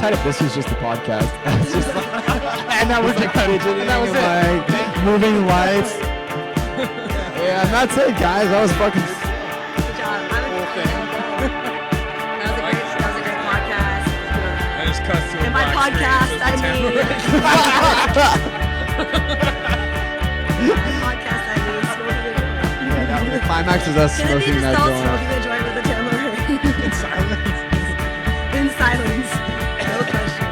tight if this was just the podcast. It's just like, and that was like fidgeting, and that was like moving lights. Yeah, and that's it, guys. That was fucking. Good job. That was a great podcast. I just cut to In my podcast, I mean. Yeah, the climax is us smoking that joint. Smoking a joint with a Tambo. In silence. In silence. No question.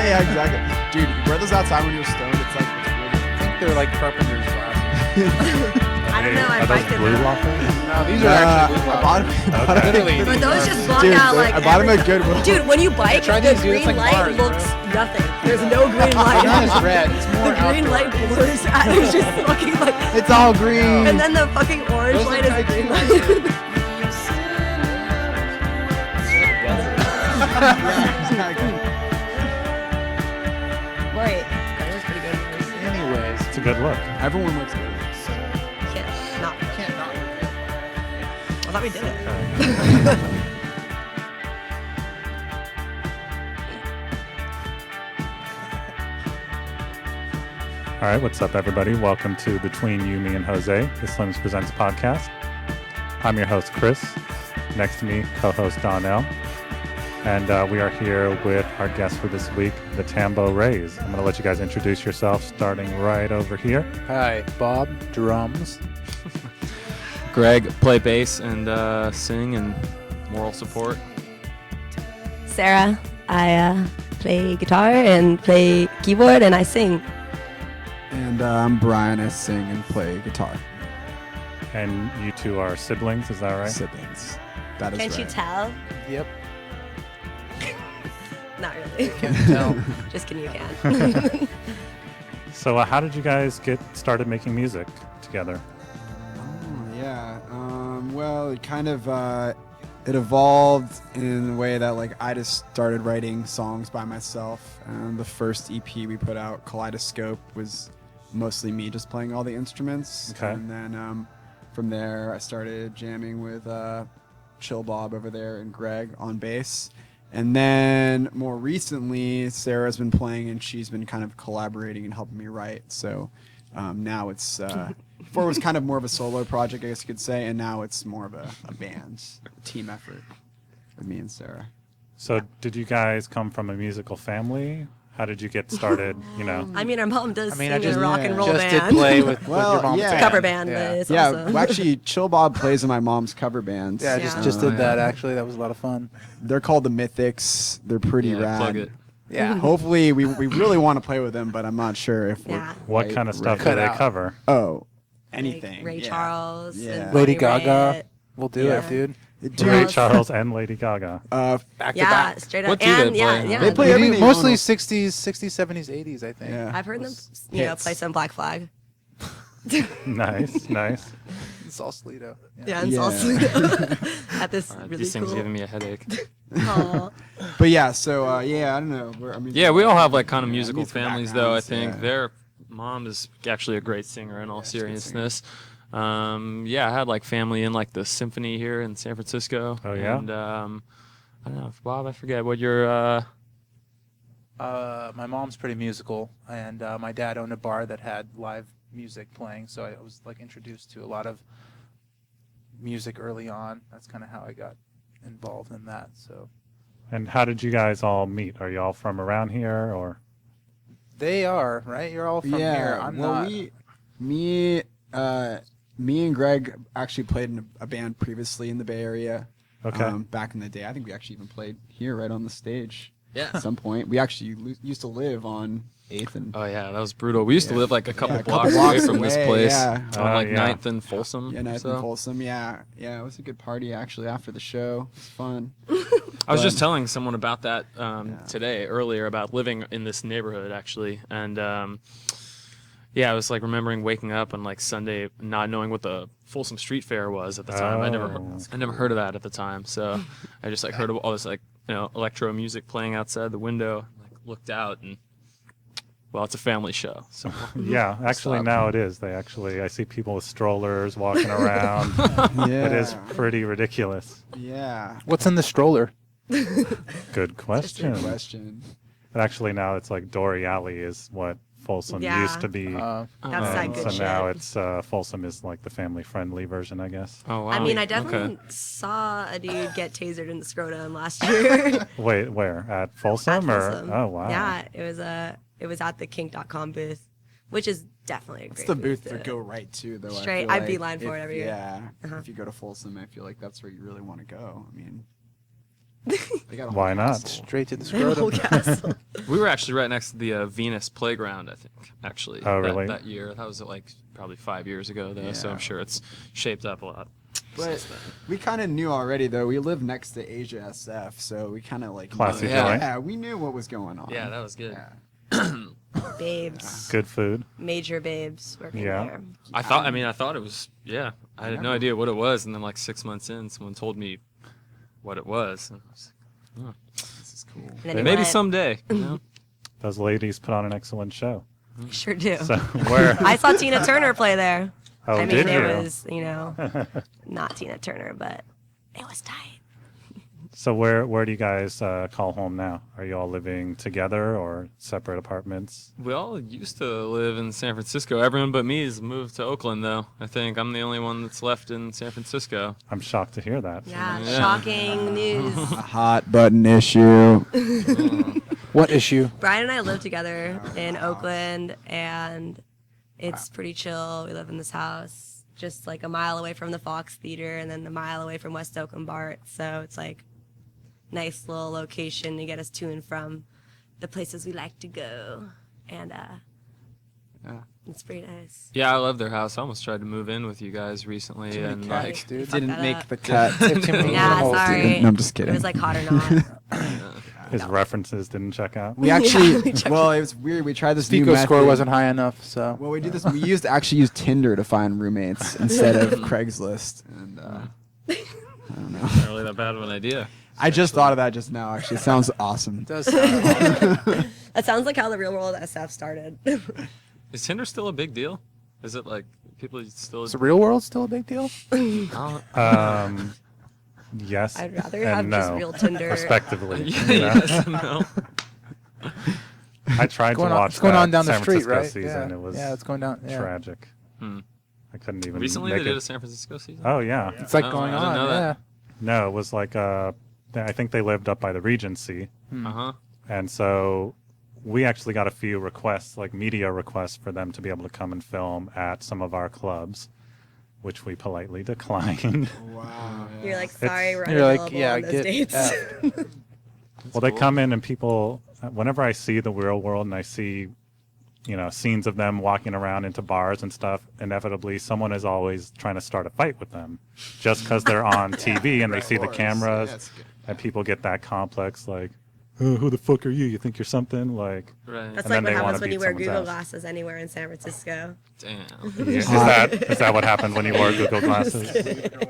Yeah, exactly. Dude, wear those outside when you're stoned. It's like, it's weird. I think they're like carpenter's glasses. I don't know. I biked it. Blue waffles? No, these are actually blue I bought them. Literally. But those just block Dude, out like I bought them at everything. Goodwill. Dude, when you bike, try the these, dude. It's green like light cars, looks bro. nothing. There's no green light. Not as red. It's more The green outdoor. light blurs out. It's just fucking like. It's all green. And then the fucking orange Those light look is a like green green light. Wait, that was pretty good. Anyways, It's a good look. Everyone looks good. Can't not. I thought we did it. All right, what's up, everybody? Welcome to Between You, Me, and Jose, the Slims Presents podcast. I'm your host, Chris. Next to me, co-host Donnell. And we are here with our guest for this week, the Tambo Rays. I'm going to let you guys introduce yourself, starting right over here. hi, Bob, drums. Greg, play bass and sing and moral support. Sarah, I play guitar and play keyboard and I sing. And I'm Brian. I sing and play guitar. And you two are siblings, is that right? Siblings. That is Can't right. you tell? Yep. Not really. Can't tell. Just kidding, you can. So how did you guys get started making music together? Oh, yeah. Well, it kind of it evolved in a way that like I just started writing songs by myself. And the first EP we put out, Kaleidoscope, was mostly me just playing all the instruments. Okay. And then from there, I started jamming with Chill Bob over there and Greg on bass. And then more recently, Sarah's been playing and she's been kind of collaborating and helping me write. So now it's, before it was kind of more of a solo project, I guess you could say, and now it's more of a band, a team effort with me and Sarah. So did you guys come from a musical family? How did you get started, you know? I mean, our mom does I mean, sing I just, in a rock and roll just band. did play with Well, your mom's yeah. band. Cover band, Yeah. but it's Yeah, awesome. well, actually, Chill Bob plays in my mom's cover band. Yeah, I Yeah. just did that actually. That was a lot of fun. They're called the Mythics. They're pretty Yeah, rad. plug it. Yeah. Hopefully, we really want to play with them, but I'm not sure if Yeah. we're What quite kind of stuff ready. do they out. cover? Oh, anything. Ray yeah. Charles. Yeah. And Lady Bonnie Gaga. Raitt. We'll do Yeah. it, dude. Dude, Ray Charles and Lady Gaga. Back to Yeah, back. straight up. What do they And yeah, play? yeah. They play We do everything. mostly almost. 60s, 70s, 80s, I think. Yeah. I've heard them, Hits. play some Black Flag. Nice, nice. It's all Sleeto. Yeah, and Yeah. also at this really These things cool. giving me a headache. Aw. But yeah, so yeah, I don't know. I mean, Yeah, we all have like kind of yeah, musical families, though. I think backgrounds, their mom is actually a great singer. In all she's a good singer. seriousness, yeah, I had like family in like the symphony here in San Francisco. Oh, yeah? And I don't know, Bob. I forget what your. My mom's pretty musical, and my dad owned a bar that had live music playing, so I was like introduced to a lot of music early on. That's kind of how I got involved in that. So And how did you guys all meet? Are you all from around here, or? they are right. You're all from yeah. here. I'm well, not. me and Greg actually played in a band previously in the Bay Area. Okay. Back in the day, I think we actually even played here right on the stage. Yeah. At some point, we actually used to live on 8th and Oh yeah, that was brutal. We used to live like a couple a couple blocks blocks away from this away, place, yeah. on like Yeah. 9th and Folsom. yeah, nice so. and Folsom. Yeah, it was a good party actually after the show. It was fun. I was just telling someone about that Yeah. today, earlier, about living in this neighborhood, actually. And, yeah, I was, like, remembering waking up on, like, Sunday not knowing what the Folsom Street Fair was at the time. I never heard of that at the time. So I just, like, heard of all this, like, you know, electro music playing outside the window. Like, looked out and well, it's a family show. So Yeah, actually now it is. I see people with strollers walking around. Yeah. It is pretty ridiculous. Yeah. What's in the stroller? Good question. Good question. But actually now it's like Dory Alley is what Folsom Yeah. used to be. That's and that good so shit. now it's Folsom is like the family-friendly version, I guess. Oh wow. I mean, I definitely saw a dude get tasered in the scrotum last year. Wait, where? At Folsom? At Or Folsom. oh wow. Yeah, it was at the kink.com booth, which is definitely a It's great the booth to to go right to, though. Straight- I I feel beeline for if- it every year. Yeah. Uh-huh. If you go to Folsom, I feel like that's where you really want to go. I mean, they got a Why whole not? castle. Straight to the Whole scrotum. castle. we were actually right next to the Venus Playground, I think. Actually. Oh, really? That year. That was like probably 5 years ago, though. So Yeah. I'm sure it's shaped up a lot. But we kind of knew already, though. We live next to Asia SF, so we kind of like Classy knew- joint. Yeah, we knew what was going on. Yeah, that was good. Yeah. Babes. Good food. Major babes working Yeah. there. I thought it was, yeah. I had no idea what it was, and then like 6 months in, someone told me what it was. And I was like, This is cool. And then he maybe went, someday. You know? Those ladies put on an excellent show. Sure do. So where? I saw Tina Turner play there. Oh, I mean, did it you? was, not Tina Turner, but it was tight. So where do you guys call home now? Are you all living together or separate apartments? We all used to live in San Francisco. Everyone but me has moved to Oakland, though. I think I'm the only one that's left in San Francisco. I'm shocked to hear that. Yeah, Yeah. shocking news. A hot button issue. What issue? Brian and I live together in Oakland, and it's pretty chill. We live in this house just like a mile away from the Fox Theater and then a mile away from West Oakland BART. So it's like nice little location to get us to and from the places we like to go. And Yeah. it's pretty nice. Yeah, I love their house. I almost tried to move in with you guys recently, Too many and cats, like, dude. Didn't that make up. the cut. Yeah, sorry. No, I'm just It kidding. was like hot or not. His references didn't check out. We actually, well, it was weird. We tried this new Pico score method. wasn't high enough, so. Well, we did this. We actually used Tinder to find roommates instead of Craigslist, and I don't know. not really that bad of an idea. I just thought of that just now. Actually, it sounds awesome. It does sound awesome. That sounds like how the real world SF started. Is Tinder still a big deal? Is it like people still? Is the real world still a big deal? Oh, Yes. I'd rather and have no, just real Tinder. respectively. yeah, you know? yes, no. I tried to watch it's going that on down the San street, Francisco right? season. Yeah. It was Yeah, it's going down. Yeah. tragic. Hmm. I couldn't even Recently, make they did it. a San Francisco season. Oh yeah. It's like Oh, going I didn't on. know Yeah. that. No, it was like I think they lived up by the Regency, Uh huh. and so we actually got a few requests, like media requests, for them to be able to come and film at some of our clubs, which we politely declined. Wow. You're like, sorry, we're You're like, unavailable yeah, on those get dates. out. Well, they cool. come in and people, whenever I see the real world and I see, scenes of them walking around into bars and stuff, inevitably someone is always trying to start a fight with them just because they're on TV and they see the cameras and people get that complex, like, oh, who the fuck are you? You think you're something? Like, Right. That's And like then what they wanna happens when beat you wear someone's Google ass. glasses anywhere in San Francisco. Damn. is that what happened when you wore Google glasses?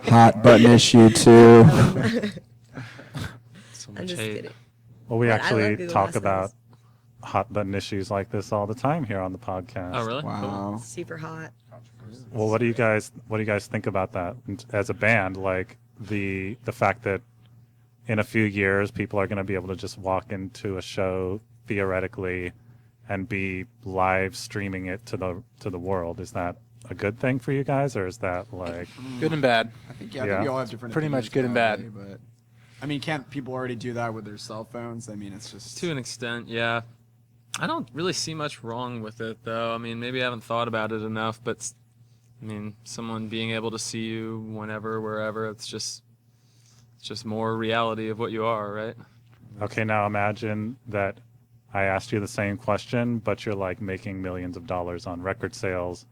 Hot button issue too. So I'm much just hate. kidding. Well, we But I love actually Google talk glasses. about hot button issues like this all the time here on the podcast. Oh, really? Wow. Super hot. Well, what do you guys think about that as a band? Like the fact that in a few years people are going to be able to just walk into a show theoretically and be live streaming it to the world. Is that a good thing for you guys, or is that like Good and bad. I think Yeah. we all have different. Pretty much opinions good and probably, bad. But I mean, can't people already do that with their cell phones? I mean, it's just To an extent, yeah. I don't really see much wrong with it, though. I mean, maybe I haven't thought about it enough, but I mean, someone being able to see you whenever, wherever, it's just more reality of what you are, right? okay? Now imagine that I asked you the same question, but you're like making millions of dollars on record sales,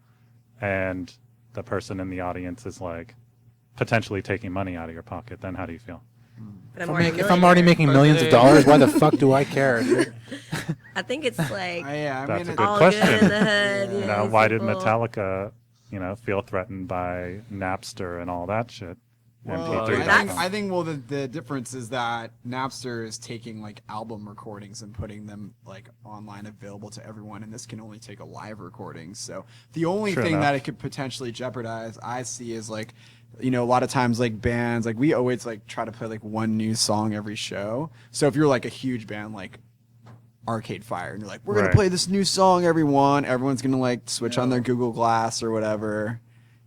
and the person in the audience is like potentially taking money out of your pocket. Then how do you feel? But If I'm already making millions of dollars, why the fuck do I care? I think it's like yeah, I That's mean, a good all question. good in the hood. You know, why did Metallica, feel threatened by Napster and all that shit? Well, MP3. I think the difference is that Napster is taking like album recordings and putting them like online available to everyone, and this can only take a live recording. So the only thing that it could potentially jeopardize, I see, is like, a lot of times like bands, like we always like try to play like one new song every show. So if you're like a huge band like Arcade Fire and you're like, we're gonna play this new song, everyone's gonna like switch on their Google Glass or whatever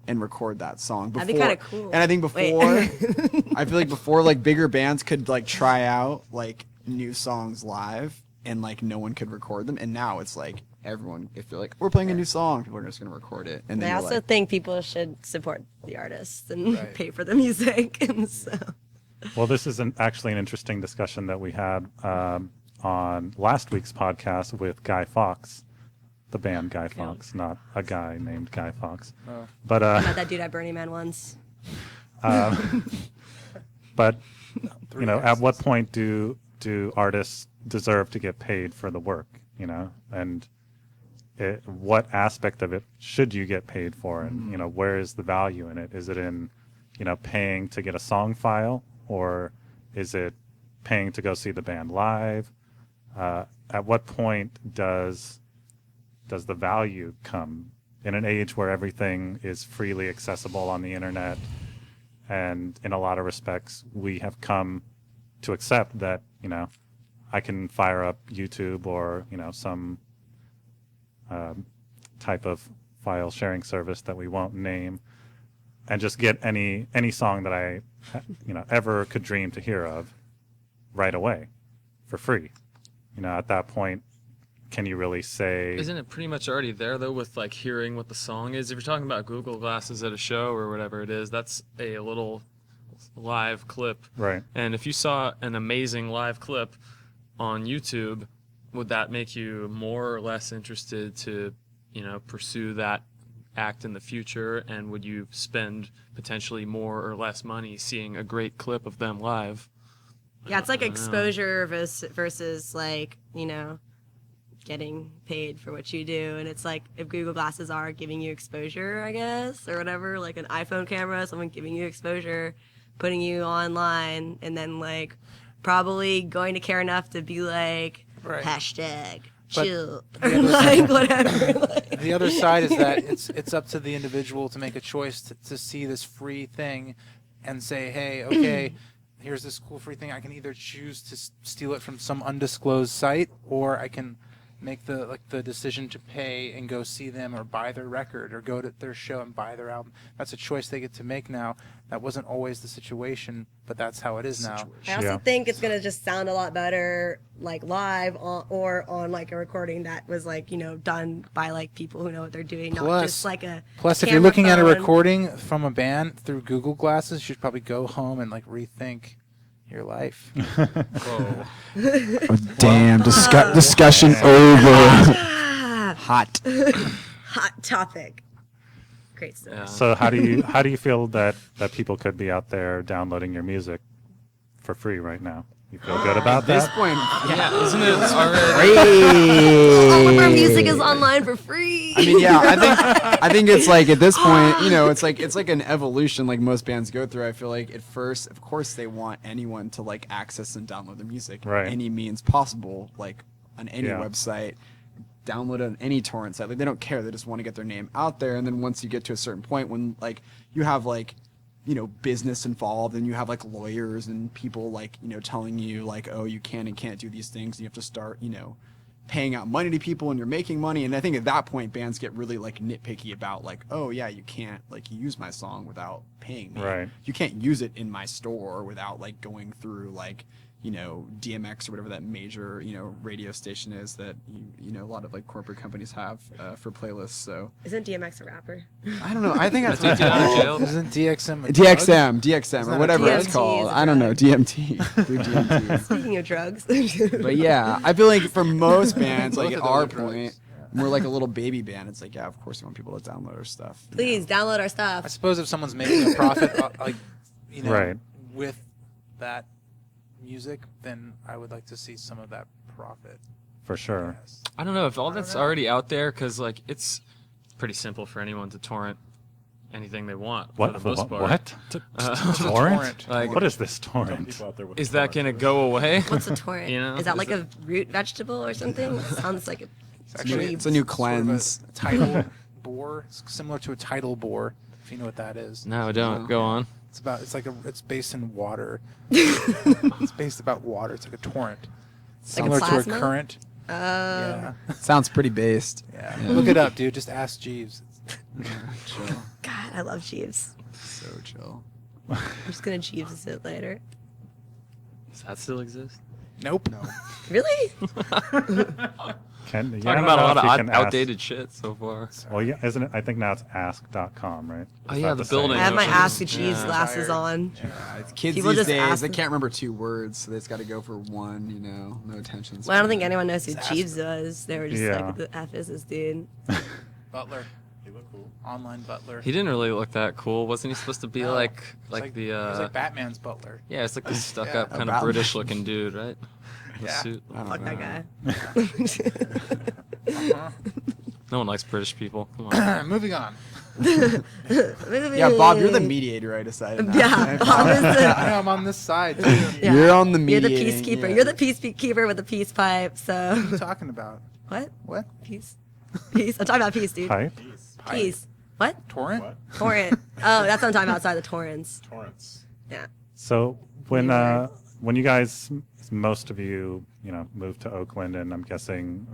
and record that song before. That'd be kind of cool. And I think I feel like before like bigger bands could like try out like new songs live and like no one could record them, and now it's like everyone, if you're like, we're playing a new song, people are just gonna record it. And then I also think people should support the artists and pay for the music. And so, well, this is actually an interesting discussion that we had on last week's podcast with Guy Fawkes, the band Guy Fawkes, not a guy named Guy Fawkes. Oh. But I met that dude at Burning Man once. But at what point do artists deserve to get paid for the work? And what aspect of it should you get paid for, and where is the value in it? Is it in paying to get a song file, or is it paying to go see the band live? At what point does the value come in an age where everything is freely accessible on the internet, and in a lot of respects we have come to accept that I can fire up YouTube or some type of file sharing service that we won't name and just get any song that I ever could dream to hear of right away for free. At that point, can you really say... Isn't it pretty much already there, though, with, like, hearing what the song is? If you're talking about Google Glasses at a show or whatever it is, that's a little live clip. Right. And if you saw an amazing live clip on YouTube, would that make you more or less interested to, pursue that act in the future? And would you spend potentially more or less money seeing a great clip of them live? Yeah, it's like exposure versus like, getting paid for what you do. And it's like, if Google Glasses are giving you exposure, I guess, or whatever, like an iPhone camera, someone giving you exposure, putting you online, and then like probably going to care enough to be like, hashtag chill, or like whatever. Like. The other side is that it's up to the individual to make a choice to see this free thing and say, hey, okay, here's this cool free thing. I can either choose to steal it from some undisclosed site, or I can make the decision to pay and go see them or buy their record or go to their show and buy their album. That's a choice they get to make now. That wasn't always the situation, but that's how it is now. I also think it's gonna just sound a lot better like live or on like a recording that was like done by like people who know what they're doing, not just like a Plus, if you're looking at a recording from a band through Google Glasses, you should probably go home and like rethink your life. Whoa. Oh, damn, discussion over. Hot topic. Great stuff. Yeah. So how do you feel that people could be out there downloading your music for free right now? You feel good about at this that? point. Yeah, isn't it already? All of our music is online for free. I mean, yeah, I think it's like at this point, it's like an evolution like most bands go through. I feel like at first, of course, they want anyone to like access and download the music in any means possible, like on any website, download it on any torrent site. Like they don't care. They just want to get their name out there. And then once you get to a certain point when like you have like business involved and you have like lawyers and people like, telling you like, oh, you can and can't do these things. And you have to start, paying out money to people and you're making money. And I think at that point, bands get really like nitpicky about like, oh yeah, you can't like use my song without paying me. Right. You can't use it in my store without like going through like, DMX or whatever that major, radio station is that, a lot of like corporate companies have for playlists. So isn't DMX a rapper? I don't know. I think that's Get out of jail. Isn't DXM a DXM or whatever it's DMT called. is a I don't know. drug. DMT. Through DMT. Speaking of drugs. But yeah, I feel like for most bands, like Both at of those our are drugs. point, we're like a little baby band. It's like, yeah, of course we want people to download our stuff. Please download our I stuff. suppose if someone's making a profit, Right. with that music, then I would like to see some of that profit. For sure. Yes. I don't know if all that's already out there, because like it's pretty simple for anyone to torrent anything they want What? for the most part. What? Torrent? Like, What is this torrent? is that gonna go away? What's a torrent? You know? Is that like a root vegetable or something? Sounds like a Actually, It's a new sort of cleanse. a tidal boar. It's similar to a tidal boar, if you know what that is. No, don't. Go on. It's based in water. It's based about water. It's like a torrent. Similar to a plasma? current. Oh. Yeah. Sounds pretty based. Yeah. Look it up, dude. Just ask Jeeves. Chill. God, I love Jeeves. So chill. I'm just gonna Jeeves it later. Does that still exist? Nope. No. Really? Talking Talking about a lot of outdated shit so far. Well, yeah, isn't it? I think now it's ask.com, right? Oh, Is yeah, that the same? building. I have my Ocean. Ask the Jeeves Yeah. glasses on. It's kids People these just days, ask they them- can't remember 2 words, so they just got to go for one, no attention. Well, I don't think anyone knows who Just ask Jeeves was. They were just Yeah. like, the F is this dude. Butler. He looked cool. Online butler. He didn't really look that cool. Wasn't he supposed to be No. like It's the He was like Batman's butler. yeah, it's like the stuck up Yeah, kind of Batman. British looking dude, right? The Yeah. suit. I don't Fuck know. that guy. No one likes British people. Come on. Moving on. Yeah, Bob, you're the mediator, I decided. now. Yeah, Bob is I the. know I'm on this side. Too. Yeah. You're on the You're the mediating, peacekeeper. yeah. You're the peacekeeper with the peace pipe. So What are you talking about? what? What? Peace. Peace. I'm talking about peace, dude. Pipe? Peace. What? Torrent? Torrent. Oh, that's what I'm talking about. Outside the torrents. Torrents. Yeah. So when you guys, most of you, moved to Oakland, and I'm guessing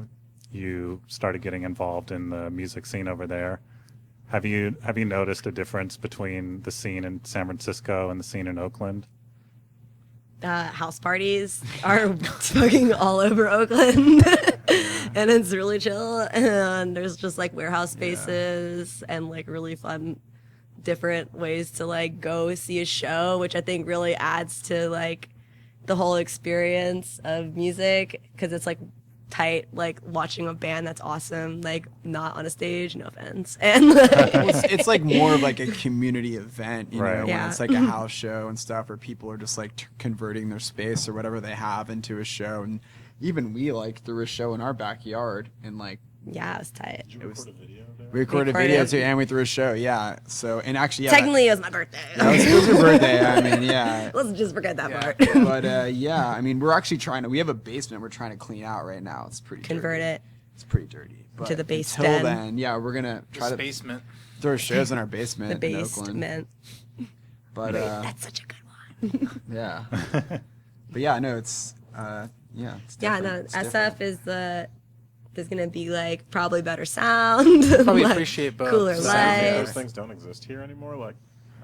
you started getting involved in the music scene over there. Have you noticed a difference between the scene in San Francisco and the scene in Oakland? House parties are fucking all over Oakland. And it's really chill. And there's just like warehouse spaces and like really fun different ways to like go see a show, which I think really adds to like the whole experience of music, because it's like tight, like watching a band that's awesome, like not on a stage, no offense, and like, It's like more of like a community event, Right. when Yeah. it's like a house show and stuff, where people are just like converting their space or whatever they have into a show. And even we like threw a show in our backyard, and like yeah, it was tight. Did you It was- record a video there? we recorded a Recorded. video too, and we threw a show. Yeah. So and actually, yeah, Technically, it was my birthday. it was your birthday. I mean, yeah. Let's just forget that Yeah. part. But yeah, I mean, we're actually we have a basement we're trying to clean out right now. It's pretty Convert dirty. it. It's pretty dirty. But To the base until den. then, yeah, we're gonna try This to basement. throw shows in our basement The in Oakland. basement. But That's such a good one. yeah, but yeah, no, it's yeah, it's Yeah, different. no, It's SF different. is there's gonna be like probably better sound. Probably like, appreciate both. cooler sides. lights. Those things don't exist here anymore, like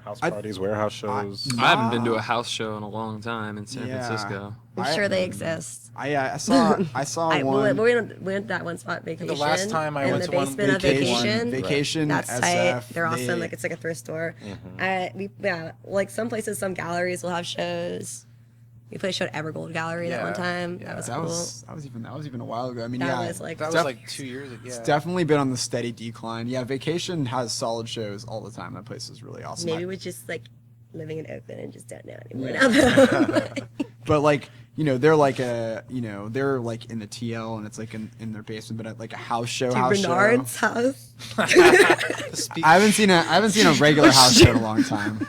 house I- parties, warehouse shows. I haven't been to a house show in a long time in San Yeah. Francisco. I'm sure they exist. I saw We one went to that one spot, Vacation. last time I in went the to one basement of Vacation. Vacation. Vacation, That's SF, tight. They're awesome. they- Like it's like a thrift store. Like some places, some galleries will have shows. We played a show at Evergold Gallery that one Yeah, time. yeah. That was that cool. was even a while ago. I mean, That yeah, was, like, That it's was def- like 2 years ago. it's Yeah. definitely been on the steady decline. Yeah, Vacation has solid shows all the time. That place is really awesome. Maybe we're just like living in Oakland and just don't know anymore Yeah. now. But like, they're like they're like in the TL, and it's like in their basement, but at like a house show. Bernard's house. I haven't seen a regular house show in a long time.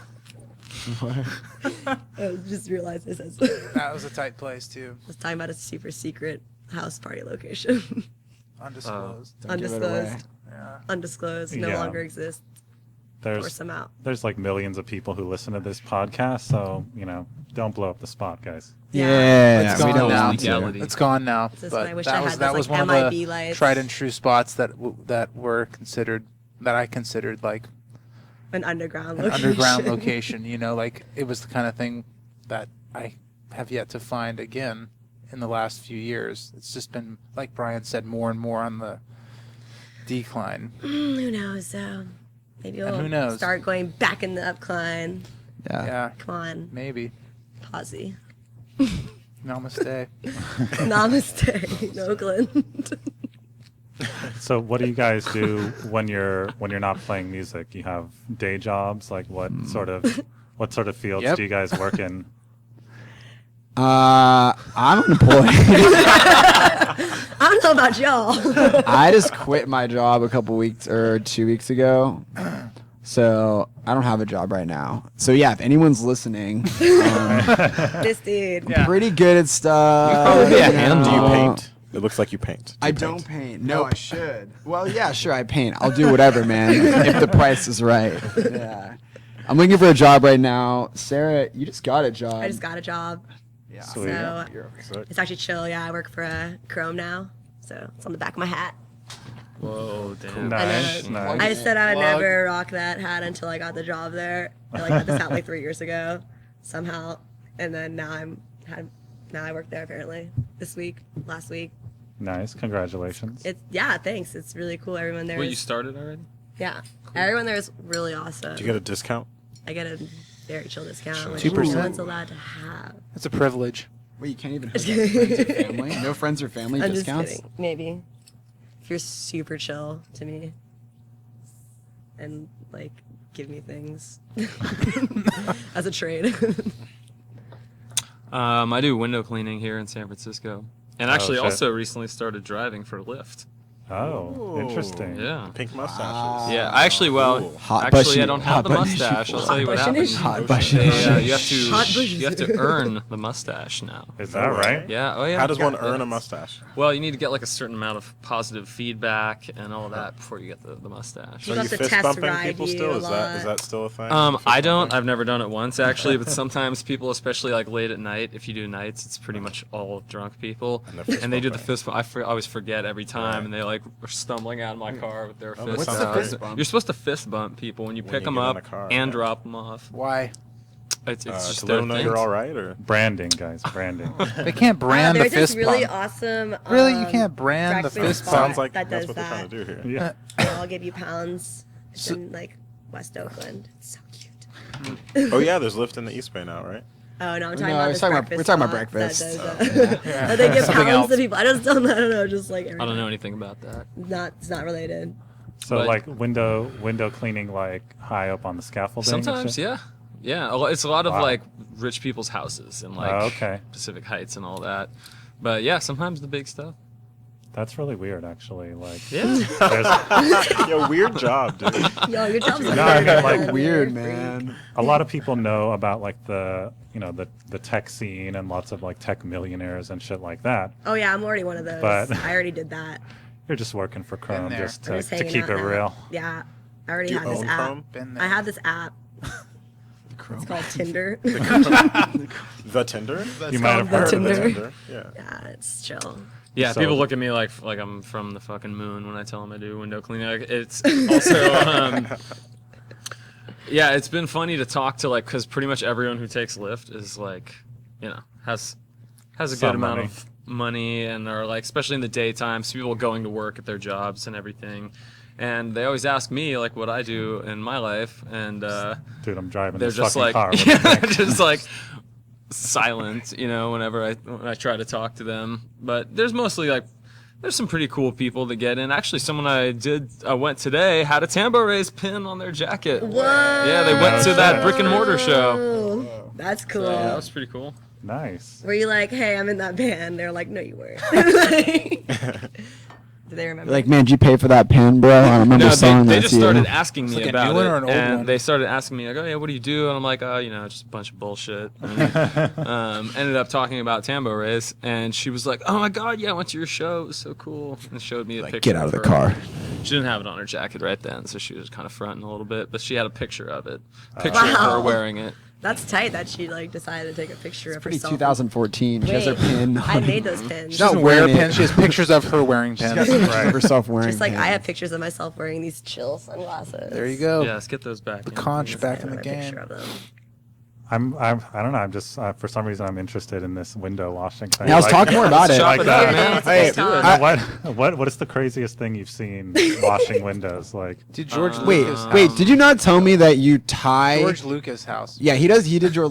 I just realized this. I That was a tight place too. was talking about a super secret house party location. Undisclosed. Don't give it away. Undisclosed. Yeah. Undisclosed. No Yeah. longer exists. Force There's them out. there's like millions of people who listen to this podcast, so don't blow up the spot, guys. Yeah, It's we gone don't now. want to. Legality. It's gone now. This is but when I wish that I was had that those, was like, one of MIB the lights. tried and true spots that were considered that I considered like An underground an location. underground location. Like it was the kind of thing that I have yet to find again in the last few years. It's just been, like Brian said, more and more on the decline. Who knows, though? Maybe And we'll who knows? start going back in the upcline. Yeah. Yeah, Come on. maybe. Posy. Namaste. Namaste in Oakland. So what do you guys do when you're not playing music? You have day jobs? Like what sort of fields Yep. do you guys work in? I'm unemployed. I don't know about y'all. I just quit my job a couple weeks or 2 weeks ago. So I don't have a job right now. So yeah, if anyone's listening, This dude. I'm pretty good at stuff. probably be a you hand. Do you know. paint? It looks like you paint. I don't paint. No, I should. Well, yeah, sure, I paint. I'll do whatever, man, if the price is right. Yeah. I'm looking for a job right now. Sarah, you just got a job. I just got a job. Yeah. Sweet. So Sick. it's actually chill. Yeah, I work for Chrome now. So it's on the back of my hat. Whoa, damn. Nice, I nice. I said I would Plug. never rock that hat until I got the job there. I got this hat like 3 years ago, somehow, and then now I work there apparently last week. Nice. Congratulations. Yeah, thanks. It's really cool. Everyone there Wait, you is, started already? yeah, everyone there is really awesome. Do you get a discount? I get a very chill discount, which 2%. no one's allowed to have. It's a privilege. Wait, you can't even have friends or family? No friends or family I'm discounts? just kidding. Maybe if you're super chill to me and like give me things as a trade. I do window cleaning here in San Francisco. And actually shit. also recently started driving for Lyft. Oh, interesting. Yeah. Pink mustaches. Yeah, I actually, well, Cool. Hot actually, bushy- I don't hot have the button mustache. issue. I'll tell you what Hot button happened. issue. Hot bushy. You have to earn the mustache now. Is that right? Yeah. Oh, yeah. How does one Yeah. earn a mustache? Well, you need to get like a certain amount of positive feedback and all of that before you get the mustache. You Are you have to fist test bumping ride people you still? a Is lot. that still a thing? I don't. I've never done it once actually, but sometimes people, especially like late at night, if you do nights, it's pretty much all drunk people, And they're fist and they do the bumping. fist bump. I always forget every time, Right. and they like are stumbling out of my car with their Oh, fists. what's the out. fist bump? You're supposed to fist bump people when you When pick you them get in up the car, and yeah. drop them off. Why? It's just to their let them know thing. you're all right, or Branding, guys. Branding. They can't brand the there's this fist really bump. awesome. Really? You can't brand the breakfast fist spot bump? sounds like that that's does what they're trying that. to do here. Yeah. I'll give you pounds. It's in like West Oakland. It's so cute. Oh yeah, there's Lyft in the East Bay now, right? Oh no, I'm talking No, about we're this talking about- breakfast we're talking about spot breakfast. that does Yeah. that they give Something pounds else. to people. I just don't know. Just like I don't know anything about that. It's not related. So But- like window cleaning, like high up on the scaffolding. and Sometimes, shit? yeah. It's a lot of Wow. like rich people's houses and like Oh, okay. Pacific Heights and all that. But yeah, sometimes the big stuff. That's really weird, actually. Like, Yeah. there's Yo, weird job, dude. Yo, your job's No, I mean, like, weird, Weird, man. a lot of people know about like the tech scene and lots of like tech millionaires and shit like that. Oh yeah, I'm already one of those. But- I already did that. You're just working for Chrome there. just I'm to, just to hanging keep out it now. real. Yeah, I already Do you have this own app. Chrome? Been there. I have this app. Chrome. It's called Tinder. The Tinder? You might have the heard of Tinder. it. Tinder. Yeah. Yeah, it's chill. Yeah, So- people look at me like I'm from the fucking moon when I tell them I do window cleaning. Like, it's also, yeah, it's been funny to talk to like because pretty much everyone who takes Lyft is like, has a good Some amount money. of money and are like, especially in the daytime, so people going to work at their jobs and everything. And they always ask me like what I do in my life, and Dude, I'm driving they're this just fucking like, car. What do you think? just like silent, whenever when I try to talk to them. But there's mostly like, there's some pretty cool people that get in. Actually, someone I went today had a Tambo Rays pin on their jacket. Whoa! Yeah, they went to that brick and mortar show. Oh, that's cool. Yeah, that was pretty cool. Nice. Were you like, hey, I'm in that band? They're like, no, you weren't. Do they remember? Like, man, did you pay for that pen, bro? I remember No, song they that's just you. started asking me like a about new one it, or an old and one? they started asking me like, "Oh yeah, what do you do?" And I'm like, "Oh, just a bunch of bullshit." And, ended up talking about Tambo Rays, and she was like, "Oh my god, yeah, I went to your show. It was so cool." And showed me a Like, picture. get out of the her. car. She didn't have it on her jacket right then, so she was kind of fronting a little bit, but she had a picture of it. Picture of Wow. her wearing it. That's tight that she like decided to take a picture of Pretty herself. 2014. She has her Wait, pin. I made those pins. She doesn't wear wear pins. She has pictures of her wearing pins. Of herself wearing Just like pins. I have pictures of myself wearing these chill sunglasses. There you go. Yeah, let's get those back. The in. conch I back have in the a picture game. of them. I don't know. I'm just for some reason I'm interested in this window washing thing. Yeah, let's talk more about it. Shop Like it out, that. man. Let's Hey, talk. What is the craziest thing you've seen washing windows? Like, Did George Wait, Lucas wait. Did you not tell me that you tie? George Lucas house. Yeah, he does. He did George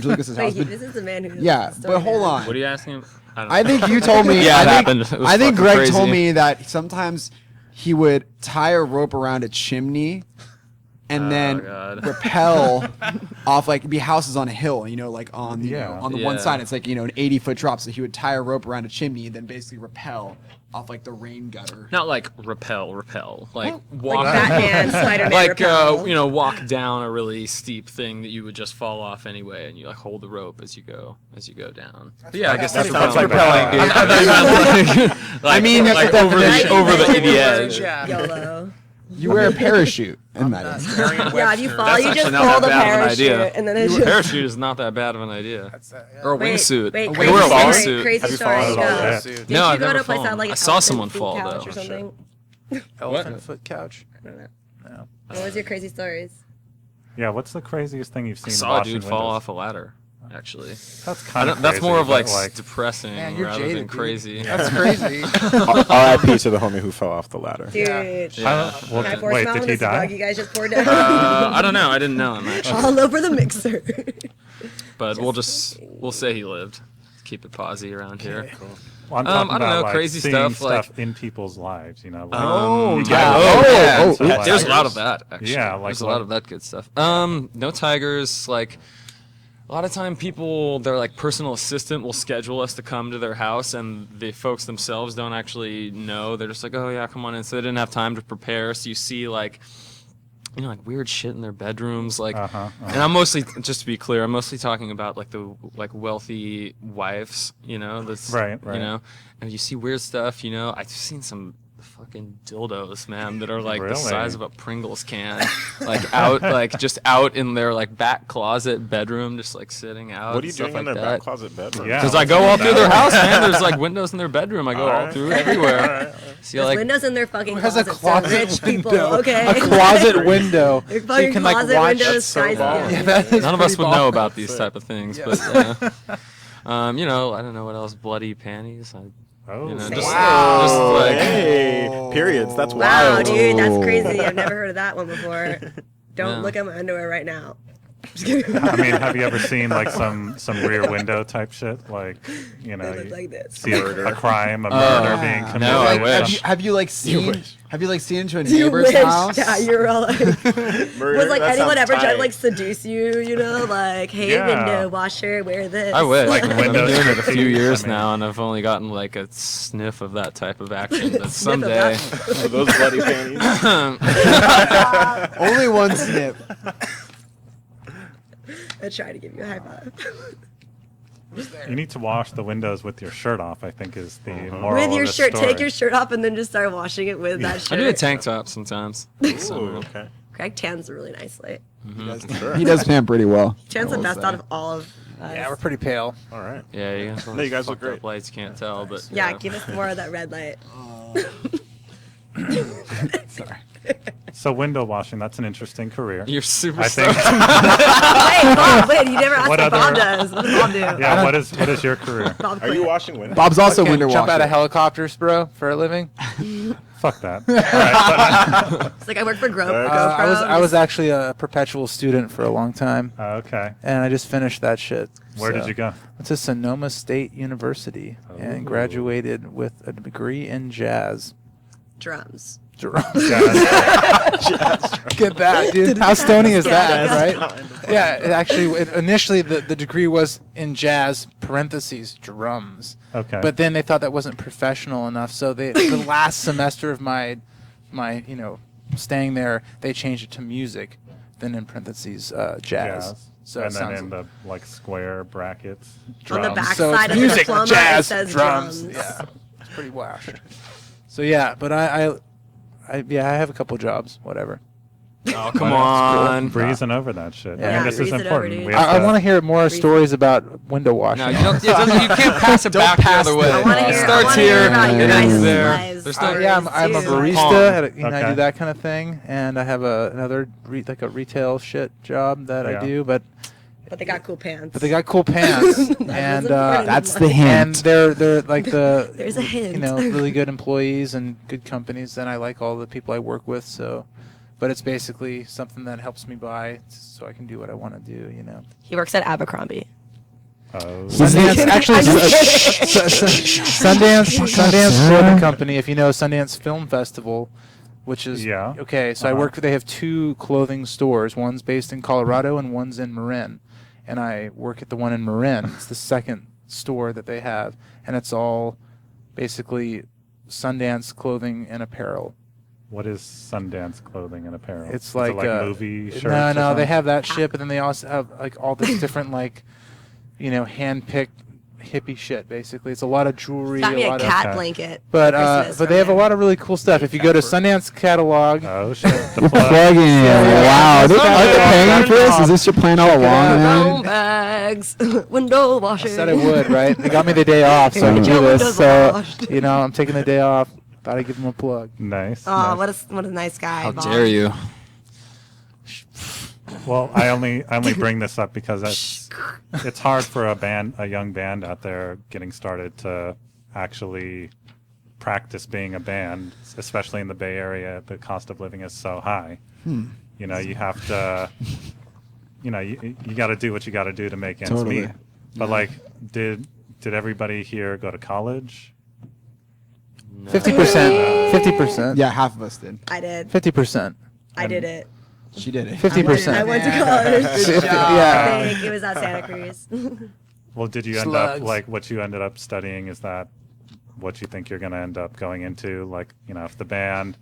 Lucas's house. Wait, But this is the man who. yeah, the story but hold man. on. What are you asking? I don't know. I think you told me. Yeah, I it think, happened. It was I think fucking Greg told crazy. me that sometimes he would tie a rope around a chimney and Oh, then God. rappel off, like, it'd be houses on a hill, you know, like on the, Yeah. on the one Yeah. side, it's like, you know, an 80-foot drop. So he would tie a rope around a chimney and then basically rappel off, like, the rain gutter. Not like rappel, like walk, Like Batman, Spider-Man, like repel. you know, walk down a really steep thing that you would just fall off anyway, and you like hold the rope as you go down. But yeah, I guess that's sounds rappelling. like dude. I mean, like over the edge. Yeah. YOLO. You wear a parachute, and that is. Yeah, if you fall, That's you just actually not pull that the bad of an parachute, idea. and then it's A just... parachute is not that bad of an idea. Or a Wait, wingsuit. wait, I crazy wear a story, wingsuit. crazy Have you story. fallen at all? Go. Yeah. Did No, you I've go never to a place that had, fallen. like, I an saw elephant someone feet fall, couch though. or something? Elephant foot couch. No. What was your crazy stories? Yeah, what's the craziest thing you've I seen? saw a washing dude fall windows? off a ladder. Actually, That's kind of that's more of crazy, like, but, depressing Man, you're rather jaded, than dude. crazy. That's crazy. R.I.P. to the homie who fell off the ladder. Dude. Yeah. Well, Can I pour wait, some out did on he this rug die? you guys just poured down? I don't know. I didn't know him actually, All over the mixer. but we'll say he lived. Keep it posy around here. Well, I'm I talking don't know, about, like, crazy seeing stuff, like- in people's lives, you know. Like, Oh, yeah. yeah. Oh, yeah. yeah. There's a lot of that actually. Yeah, like there's a what? lot of that good stuff. No tigers. Like a lot of time, people, their like personal assistant will schedule us to come to their house, and the folks themselves don't actually know. They're just like, oh yeah, come on in. So they didn't have time to prepare. So you see like, you know, like weird shit in their bedrooms, like. And I'm mostly, just to be clear, I'm mostly talking about like the wealthy wives, you know, that's Right. you know, and you see weird stuff, you know. I've seen some fucking dildos, man, that are like the Really? size of a Pringles can, like out, like just out in their like back closet bedroom, just like sitting out. What are you and stuff doing in like their that. back closet bedroom? Yeah. Because I go all through their house, man. There's like windows in their bedroom. I go all Alright. through everywhere. See, There's like, windows in their fucking Has a closet. closet Rich window. people, okay? A closet window. Their So fucking you can like closet watch. windows, so skies baller. blue. Yeah, that is none of us pretty would know baller. about these type of things, but you know, I don't know what else. Bloody panties. Oh, You know, Same. just like. Hey, periods. That's Wow, wild. dude, that's crazy. I've never heard of that one before. Don't Yeah. look at my underwear right now. Just kidding. I mean, have you ever seen like some rear window type shit? Like, you know, They look you like this. see a crime, a murder being committed. No, I Like, wish. have you like seen? Have you like seen into a You neighbor's wish. house? Yeah, you're all like. Murder, Was like that anyone sounds ever try to tight. like seduce you? You know, like, hey, Yeah. window washer, wear this. I wish. Like I've been windows doing to it a the few feet, years I mean. now, and I've only gotten like a sniff of that type of action. But Sniff of someday, that. Are those bloody panties. Only one snip. I try to give you a high five. You need to wash the windows with your shirt off, I think, is the moral With of your the shirt, story. take your shirt off and then just start washing it with that I shirt. do a tank top sometimes. So, Ooh, okay. Craig tans really nicely. Sure. He does pan pretty well. Tans I the will best say. out of all of us. Yeah, we're pretty pale. All right. yeah, you guys, No, you guys look fucked up great. lights can't tell, but Yeah, give us more of that red light. Sorry. So window washing, that's an interesting career. You're super. I think. Wait, Bob, wait, you never asked What what Bob other- does. What does Bob do? Yeah, what is your career? Bob Are you quit. washing windows? Bob's also Okay, window jump out washer. of helicopters, bro, for a living. Fuck that. All right, It's like I work for GoPro. I was actually a perpetual student for a long time, okay. and I just finished that shit. Where did So, you go? went to Sonoma State University and Ooh. graduated with a degree in jazz. drums. Drums. Jazz. Get that, dude. How stony is that, Jazz. right? Yeah, initially the degree was in jazz, parentheses, drums. Okay. But then they thought that wasn't professional enough, so the last semester of my staying there, they changed it to music, then in parentheses, jazz. So and it then sounds in the like square brackets. On the drums. back so side it's of music, the diploma, jazz, it says drums. drums. Yeah, it's pretty wild. So yeah, but I have a couple jobs, whatever. Oh, come on. Breezing over that shit. Yeah. I mean, this Breeze is it over, important. dude. We have I to- want to hear more stories about window washing. No, you don't. You can't pass it back the other way. I want to It hear, starts hear here, about your it ends guys' there. lives. There's no. Yeah, I'm a too. barista. Palm. I Okay. do that kind of thing, and I have another a retail shit job that Yeah. I do. But But they got cool pants. they got cool pants, and important. That's the and hint. they're like the There's a hint. really good employees and good companies, and I like all the people I work with. So, but it's basically something that helps me buy, so I can do what I want to do. He works at Abercrombie. Oh. Sundance, actually, I'm just Sundance Film Company. If you know Sundance Film Festival, which is Yeah. okay. So I work. They have 2 clothing stores. One's based in Colorado and one's in Marin. And I work at the one in Marin. It's the second store that they have, and it's all basically Sundance clothing and apparel. What is Sundance clothing and apparel? It's Is like, it like movie shirts. No, or they something? have that shit, but then they also have like all this different like, hand-picked hippie shit. Basically, it's a lot of jewelry. Got me a lot cat Okay. blanket. But for Christmas but from they have a there. lot of really cool stuff. If you go to Sundance catalog, Oh shit! The plug. Plugging in. Wow. Are they paying for this? Is this your plan all along, man? Brown bags, window washing. I said I would, right? They got me the day off, so I can do Windows this. So washed. I'm taking the day off. Thought I'd give them a plug. Nice. Oh, nice. what a nice guy. How Bob. dare you? Well, I only bring this up because it's hard for a young band out there getting started to actually practice being a band, especially in the Bay Area. The cost of living is so high. You have to, you got to do what you got to do to make ends Totally. meet. But like, did everybody here go to college? 50%. 50%. Yeah, half of us did. I did. 50%. I did it. She did it. 50%. I went to college. Good job. Yeah. I think it was at Santa Cruz. Well, did you end Slugs. up like what you ended up studying? Is that what you think you're going to end up going into? Like, if the band,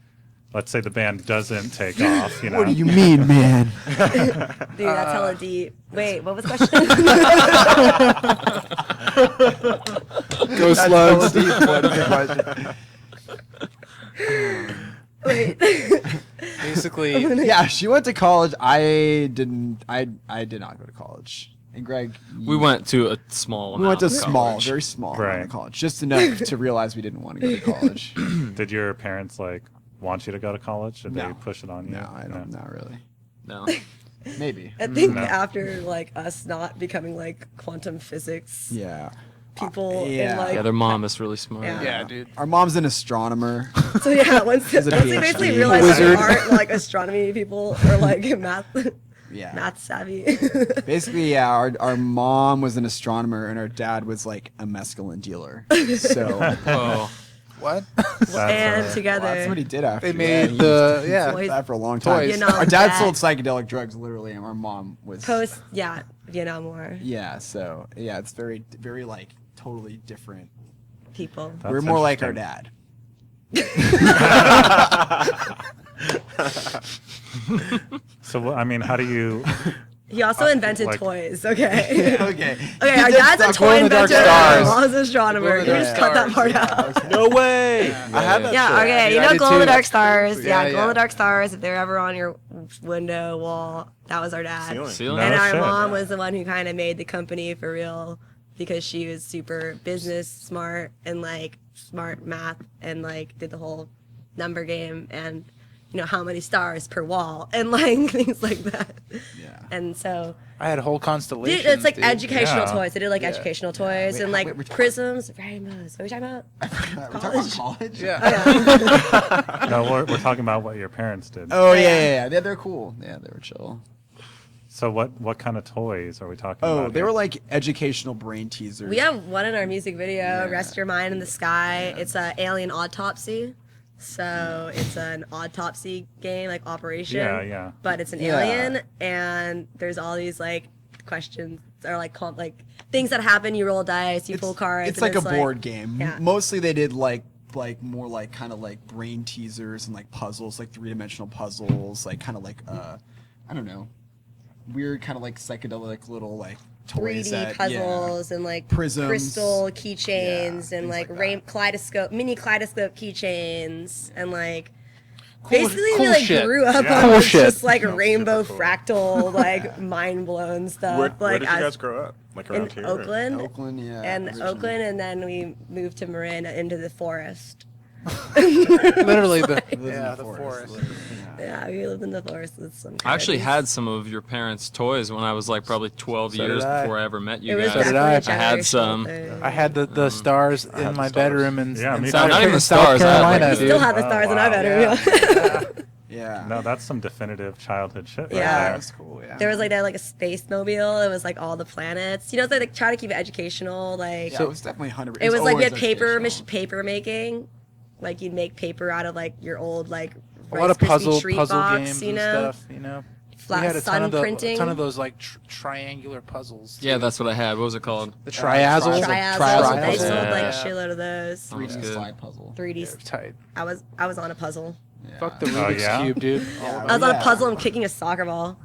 let's say the band doesn't take off, What do you mean, man? Dude, that's hella deep. Wait, what was the question? Go slugs. What is the question? Wait. Basically, Yeah, she went to college. I didn't. I did not go to college. And Greg, We went to a small. we went to amount of small, college. very small Right. amount of college, just enough to realize we didn't want to go to college. Did your parents want you to go to college? Did No. they push it on you? No, I don't. Not really. No. Maybe. I think No. after us not becoming quantum physics Yeah. people yeah. and Yeah, their mom is really smart. Yeah. yeah, dude. Our mom's an astronomer. so yeah, once She's a we basically PhD. realized Wizard. we aren't astronomy people or Yeah. math savvy. Basically, yeah. Our mom was an astronomer, and our dad was a mescaline dealer. So Oh. What? and together. that's what he did after. They made he the Toys. did that for a long time. Toys. Vietnam Our dad Vet. sold psychedelic drugs, literally, and our mom was post Vietnam War Yeah. So yeah, it's very, very totally different. people. That's We're more like our interesting. dad. So, I mean, how do you? He also invented like- toys. Okay. Okay. Okay, our dad's a toy glow-in-the-dark inventor. stars. Our mom's an astronomer. You Glow-in-the-dark just cut that stars. part out. No way. I had that Yeah, shit. okay. Yeah, I You know did glow in the too. dark stars. Yeah, Yeah, glow in the yeah. dark stars. If they're ever on your window wall, that was our dad. Ceiling. Ceiling. And No our shit. mom was the one who kind of made the company for real because she was super business smart and smart math and did the whole number game and how many stars per wall and things like that. Yeah. And so I had a whole constellation. it's dude. educational Yeah. toys. They did educational toys Wait, and wait, we're talking- prisms, rainbows. What are we talking about? We're talking about college. Yeah. No, we're talking about what your parents did. Oh yeah. They're cool. Yeah, they were chill. So what kind of toys are we talking Oh, about? they here? were educational brain teasers. We have one in our music video, Yeah. Rest Your Mind in the Sky. It's an alien autopsy. So it's an autopsy game, operation. Yeah, yeah. But it's an Yeah. alien, and there's all these questions or things that happen. You roll dice, you pull cards. It's and like a board game. Yeah. Mostly they did more kind of brain teasers and puzzles, 3-dimensional puzzles, I don't know, weird kind of psychedelic little toys 3D that, puzzles and Prisms. crystal keychains Yeah, and things like that. kaleidoscope, mini kaleidoscope keychains and Cool- basically cool we shit. grew up Yeah. on Cool this shit. just rainbow Super cool. fractal mind blown stuff. Where did you as- guys grow up? in Around here? or- Oakland, Oakland, yeah. and originally. Oakland, and then we moved to Marin into the forest. Literally Lived in the forest. literally, Yeah, we lived in the forest with some. I actually coyotes. had some of your parents' toys when I was probably 12 So years did I. before I ever met you It was guys. So did I. definitely a I had generational some. thing. I had the stars had in the my stars. bedroom in, Yeah, in me South, too. Not even the South stars, I had, Carolina, like, We dude. still have the Oh, stars in wow. our bedroom. Yeah. No, that's some definitive childhood shit. Right Yeah. there. That's cool. Yeah. There was a space mobile. It was all the planets. It's try to keep it educational. Yeah, it was definitely 100. It was we always had paper educational. paper making. You'd make paper out of your old a lot of Rice Krispie puzzle treat puzzle box, games you and know? stuff. You know, Flat we had a sun printing. ton of those like triangular puzzles. Yeah, too. that's what I had. What was it called? the triazzle. Triazzle. They sold like a Yeah. shitload of those. Oh, that's 3D good. slide puzzle. 3D. Yeah, tight. I was on a puzzle. Yeah. Fuck the Oh, Rubik's yeah? Cube, dude. Yeah. I was on a Yeah. puzzle. I'm kicking a soccer ball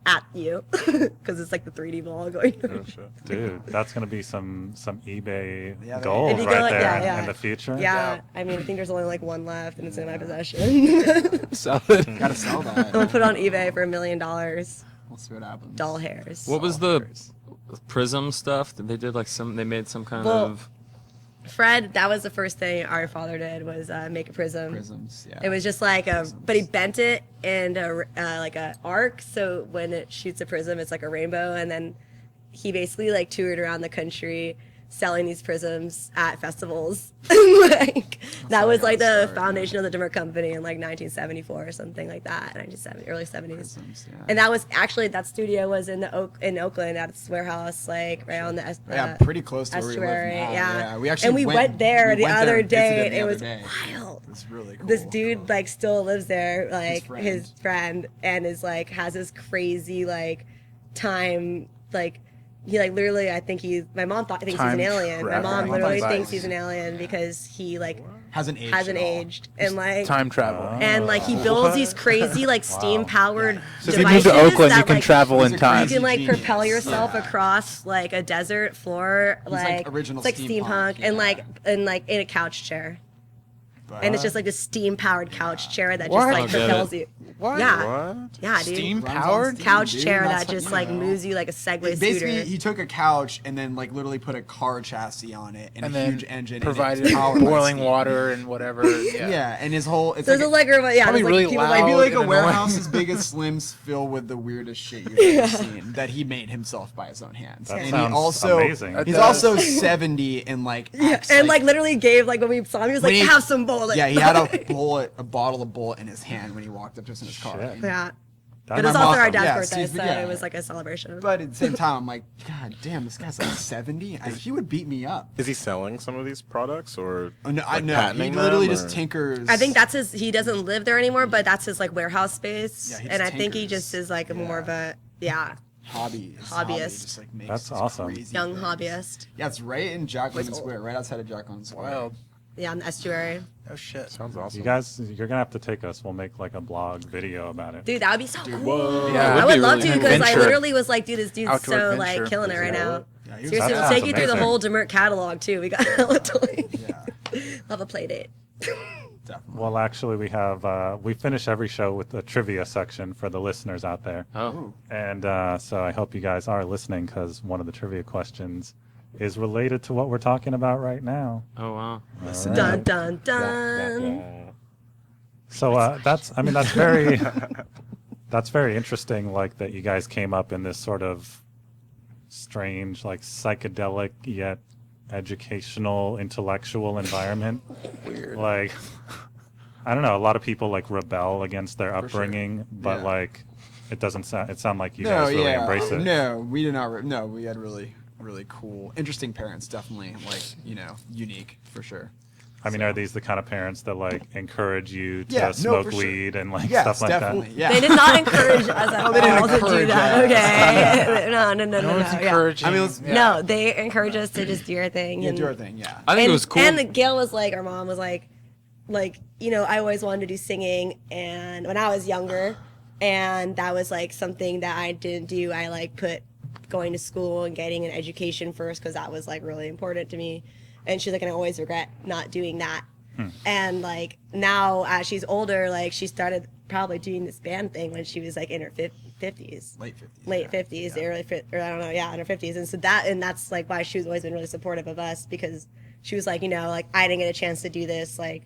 at you because it's like the 3D ball going. Oh, shit. Dude, that's gonna be some eBay Yeah, there gold you go. If you go right like- there yeah, yeah. in the future. Yeah, I mean, I think there's only like one left, and it's in my possession. Sell it. Gotta sell that. I'm gonna put it on eBay for $1 million. We'll see what happens. Doll hairs. What was the prism stuff? They did like they made some kind Well, of. Fred, that was the first thing our father did was make a prism. Prisms? Yeah. It was just like but he bent it in like a arc, so when it shoots a prism, it's like a rainbow. And then he basically like toured around the country selling these prisms at festivals. Like that how was I got like the started. foundation of the Dimmer Company in like 1974 or something like that, 1970, early 70s. Prisms, yeah. And that was actually that studio was in Oakland at its warehouse, like right on the Yeah, pretty close to where we live estuary. now. Yeah. We actually and we went there the went there other and visited day. the It other was day. wild. It's really cool. This dude like still lives there, like friend. his friend, and is like has this crazy like time like. He like literally, I think my mom thinks he's Time an alien. My travel. mom My literally mom thinks thinks- he's an alien because he like hasn't aged. hasn't at all. aged and like Time travel. and like he builds these crazy like steam powered So if you devices move to Oakland, that, you can like, travel in These are time. you can like Genius. propel yourself Yeah. across like a desert floor, like like original it's like steampunk, and yeah. like in a couch chair, But, and it's just like this steam powered couch chair that just What? like I get propels it. you. What? Yeah, What? yeah, dude. Steam Runs on powered? steam, Couch dude. chair That's that just you like know. moves you like a Segway Basically, scooter. he took a couch and then like literally put a car chassis on it and, And a then huge engine. provided and it's powered by boiling steam. water and whatever. Yeah, and his whole it's So like there's like a, yeah, Probably there's, like, really people loud. it'd be like a and warehouse annoying. as big as Slim's filled with the weirdest shit you've ever seen that he made himself by his own hands. That and sounds he also amazing. he's That also 70 and like acts and like literally gave like when we saw him, he was like, When he- "Have some bullet." yeah, he had a bottle of bullet in his hand when he walked up to us in his car. Shit. yeah. That But it was my also mom- our dad's yeah, birthday, Steve's- so yeah. it was like a celebration. But at the same time, I'm like, God damn, this guy's like 70. He would beat me up. Is he selling some of these products or? Oh, no, I like, know. He patenting literally them, just or- tinkers. I think that's his. He doesn't live there anymore, but that's his like warehouse space. Yeah, he and just I think he tinkers. just is like more of Yeah. a hobby. His Hobbyist. Just, like, makes That's these awesome. crazy young things. hobbyist. Yeah, it's right in Jacqueline With- Square, right outside of Jacqueline Square. Wild. Yeah, in the estuary. Oh shit. Sounds awesome. You guys, you're gonna have to take us. We'll make like a blog video about it. Dude, that would be so cool. whoa. Yeah, I it would be love really to because I adventure. literally was like, dude, this dude's Outdoor so adventure. like killing it right now. Yeah, he was- Seriously, That we'll sounds take you through the amazing. whole Demert catalog too. We got hella toys. Yeah, We'll have a play date. definitely. Well, actually, we finish every show with a trivia section for the listeners out there, Oh, and so I hope you guys are listening because one of the trivia questions is related to what we're talking about right now. oh wow. Listen Dun up. dun dun. So that's very that's very interesting. Like that you guys came up in this sort of strange, like psychedelic yet educational, intellectual environment. Weird. Like I don't know. A lot of people like rebel against their For sure. upbringing, but Yeah. like it doesn't sound. It sound like you No, guys really yeah. embrace it. No, we did not. No, we had really cool, interesting parents. Definitely, like unique for sure. I mean, are these the kind of parents that like encourage you to Yeah, no, smoke for sure. weed and like Yes, stuff like definitely. Yeah. They did not encourage us at all they didn't to do encourage that. us. Okay. No. No one's Yeah. encouraging. I mean, let's- yeah. No, they encourage us to just do our thing. Yeah, and, do our thing. Yeah. I think and, it was cool. And Gail was like, our mom was like, I always wanted to do singing, and when I was younger, and that was like something that I didn't do. I like put going to school and getting an education first because that was like really important to me. And she's like, and I always regret not doing that. And like now, as she's older, like she started probably doing this band thing when she was like in her 50s. Late 50s. Late 50s, or I don't know, yeah, in her 50s. And so that's like why she's always been really supportive of us, because she was like, like I didn't get a chance to do this, like,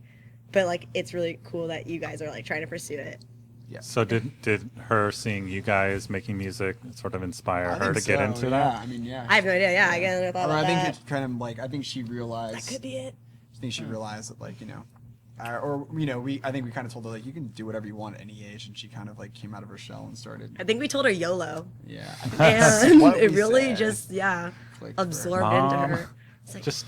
but like it's really cool that you guys are like trying to pursue it. Yeah. So did her seeing you guys making music sort of inspire I her think to get so, into yeah. that? I mean, yeah. I have no idea. Yeah, I never thought Or about I think that. it's kind of like I think she realized. That could be it. I think she realized that like I think we kind of told her like you can do whatever you want at any age, and she kind of like came out of her shell and started. I think we told her YOLO, Yeah. and what it we really said. just Clicked for her. absorbed Mom. into her. It's like, Just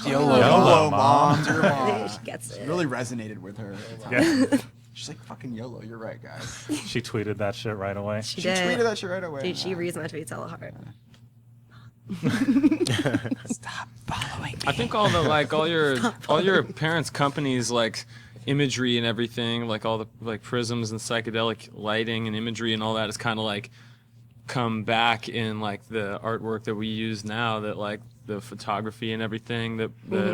YOLO. YOLO, Hello, Mom. mom. Dear mom. she gets it. Really resonated with her. At the time. Yeah. She's like, fucking YOLO, you're right, guys. She tweeted that shit right away. She She did. tweeted that shit right away. Dude, she reads my tweets hella hard. Stop following me. I think all the like all your parents' companies like imagery and everything, like all the like prisms and psychedelic lighting and imagery and all that is kind of like come back in like the artwork that we use now, that like the photography and everything that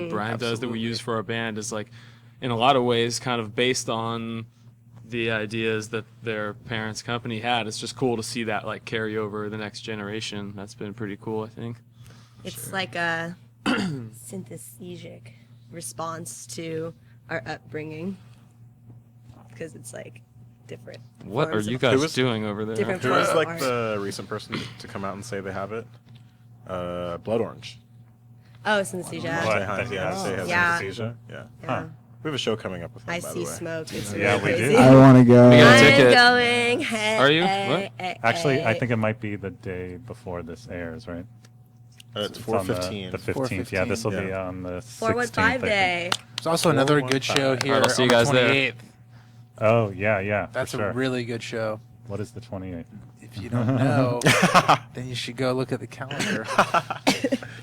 Brian does that we use for our band is like in a lot of ways kind of based on the ideas that their parents' company had. It's just cool to see that like carry over the next generation. That's been pretty cool, I think. It's like a synthesic response to our upbringing, because it's like different. What are forms you of- guys was- doing over there? Different Who forms was of like art. the recent person to come out and say they have it? Blood Orange. Oh, synesthesia. What? Say hi. That he Yeah, has say has Yeah. synesthesia. Yeah. Yeah. We have a show coming up with him, I by see the way. smoke. It's Yeah, really we do. crazy. I want to go. We got a I'm ticket. going. Hey, Are you? hey, What? hey, Actually, I hey. think it might be the day before this airs, right? It's on the 4:15. 15th. Yeah, this will be Yeah. on the 415 16th. I think. day. There's also another good show 415. here Alright, I'll see on you guys the there. 28th. Oh, yeah. That's for sure. a really good show. What is the 28th? If you don't know, then you should go look at the calendar.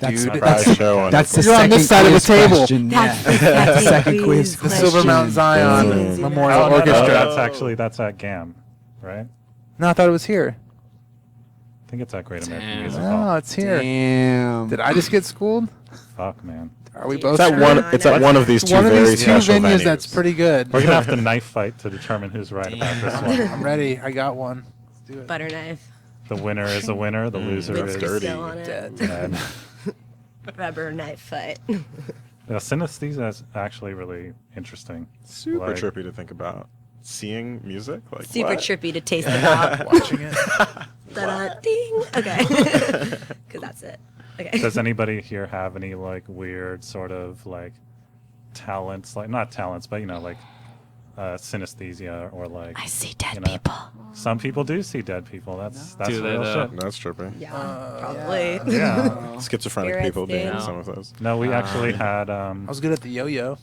That's Dude, Surprise show on That's the You're on second this side of the quiz table. question. That's Yeah. the second quiz the question. Silver Mount Zion Boom. Memorial Oh, no, Orchestra. that's at GAM, right? No, I thought it was here. I think it's at Great American Damn. Music No, Hall. it's here. Damn. Did I just get schooled? Fuck, man. Are we It's both? It's at Sure. one. I It's know. at one of these It's two one of very these two special venues venues. that's pretty good. We're gonna have to knife fight to determine who's right about this one. I'm ready. I got one. Let's do it. Butter knife. The winner is a winner. The loser That's With is dirty. still on it. Dead. dead. Rubber knife fight. Synesthesia is actually really interesting. Super Like- trippy to think about. Seeing music, like Super what? trippy to taste it out. Watching it. Da-da, ding. Okay. Because that's it. Okay. Does anybody here have any like weird sort of like talents, like not talents, but like synesthesia or like I see dead you know, people. Some people do see dead people. That's Do they real though? shit. That's trippy. Yeah, probably. Yeah. Schizophrenic Spirits, people doing dude. some of those. No, we actually had I was good at the yo-yo.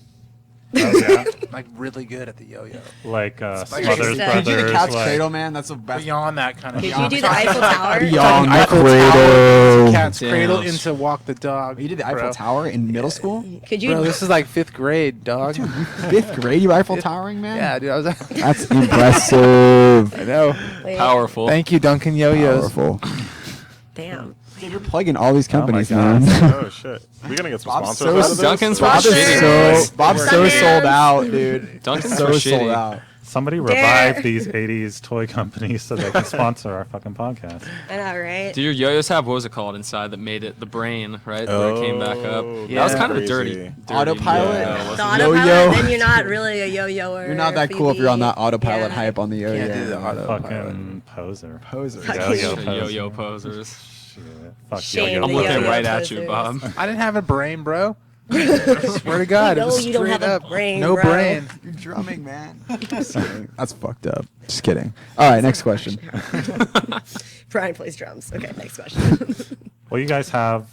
oh, yeah, Like really good at the yo-yo. like Spike Smothers Trickster. Brothers. Did you do the cat's like, cradle, man? That's the best. Beyond that kind of. Did you do the Eiffel Tower? Beyond the Eiffel cradle. Tower, Cat's Damn. Cradle into Walk the Dog. You did the Eiffel bro. Tower in middle school? Could you? Bro, this is like 5th grade, dog. Fifth grade, you Eiffel Towering, man? Yeah, dude. I was. That's impressive. I know. Wait, Powerful. Thank you, Duncan Yo-Yos. Powerful. Damn. Dude, you're plugging all these companies, God. man. Oh shit. We're gonna get some Bob's sponsors so- out of this. Duncan's or- Bob's Sponsors. Bob's so Sundance. sold out, dude. Duncan's so for sold shitty. out. Somebody Dare. revive these 80s toy companies so they can sponsor our fucking podcast. I know, right? Do your yo-yos have, what was it called inside that made it the brain, right? Where it came back up. Oh, Yeah. That was kind of a crazy. dirty Autopilot? yo-yo, Yeah. wasn't The it? autopilot, Yo-yo. then you're not really a yo-yoer. You're not that cool if you're on that autopilot Yeah. hype on the yo-yo. Can't do the autopilot. Fucking poser. Poser. Yo-yo The poser. yo-yo posers. Shit. Fuck Shame yo-yo I'm the looking yo-yo right at you, posers. Bob. I didn't have a brain, bro. Swear to God, it No, was you don't straight have a up. brain, no bro. brain. You're drumming, man. Just kidding. That's fucked up. Just kidding. All right, next question. Brian plays drums. Okay, next question. Well, you guys have,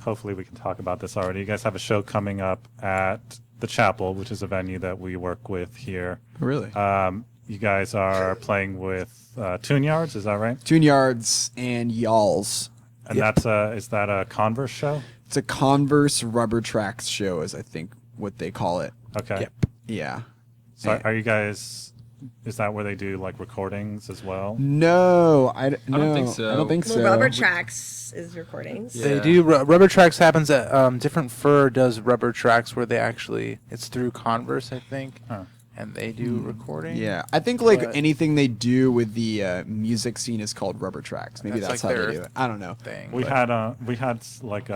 hopefully we can talk about this already. You guys have a show coming up at the Chapel, which is a venue that we work with here. Really? You guys are playing with Tune Yards, is that right? Tune Yards and Y'alls. And is that a Converse show? It's a Converse Rubber Tracks show, is I think what they call it. Okay. Yep. Yeah. So are you guys, is that where they do like recordings as well? No, I don't think so. I don't think well, so. Rubber Tracks is recordings. Yeah. They do. Rubber Tracks happens at Different Fur does Rubber Tracks where they actually it's through Converse, I think, Huh. and they do recording. Yeah, I think like But- anything they do with the music scene is called Rubber Tracks. Maybe That's that's, like how their they do it. I don't know. Thing. We but- had like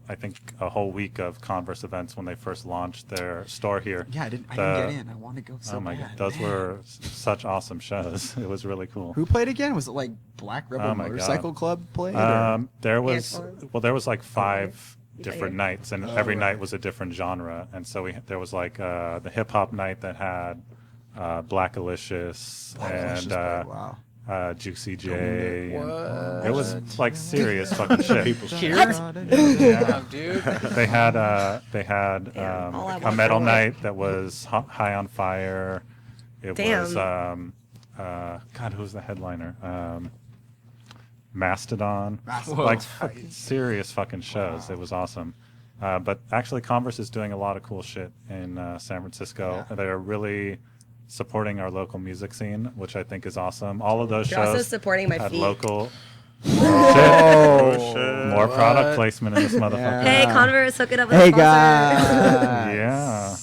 I think a whole week of Converse events when they first launched their store here. Yeah, I didn't The- get in. I want to go so Oh my bad. god, those were such awesome shows. It was really cool. Who played again? Was it like Black Rebel Oh my Motorcycle God. Club played? or- There was Antoine? there was like 5 You different play nights, and Oh, every night right. was a different genre. And so there was like the hip hop night that had Blackalicious and wow. Juicy J. and What? It was like serious fucking shit. Damn, dude. They had Damn, all I a want metal for night that was High on Fire, It Damn. was God, who was the headliner? Mastodon. Mastodon. Like serious fucking shows. It was awesome. But actually, Converse is doing a lot of cool shit in San Francisco. Yeah. They're really supporting our local music scene, which I think is awesome. All of those You're shows also supporting my had feet. local. Oh, shit. More product placement in this motherfucker. Hey, Converse, hook it up with Hey a sponsor. guys. Yeah.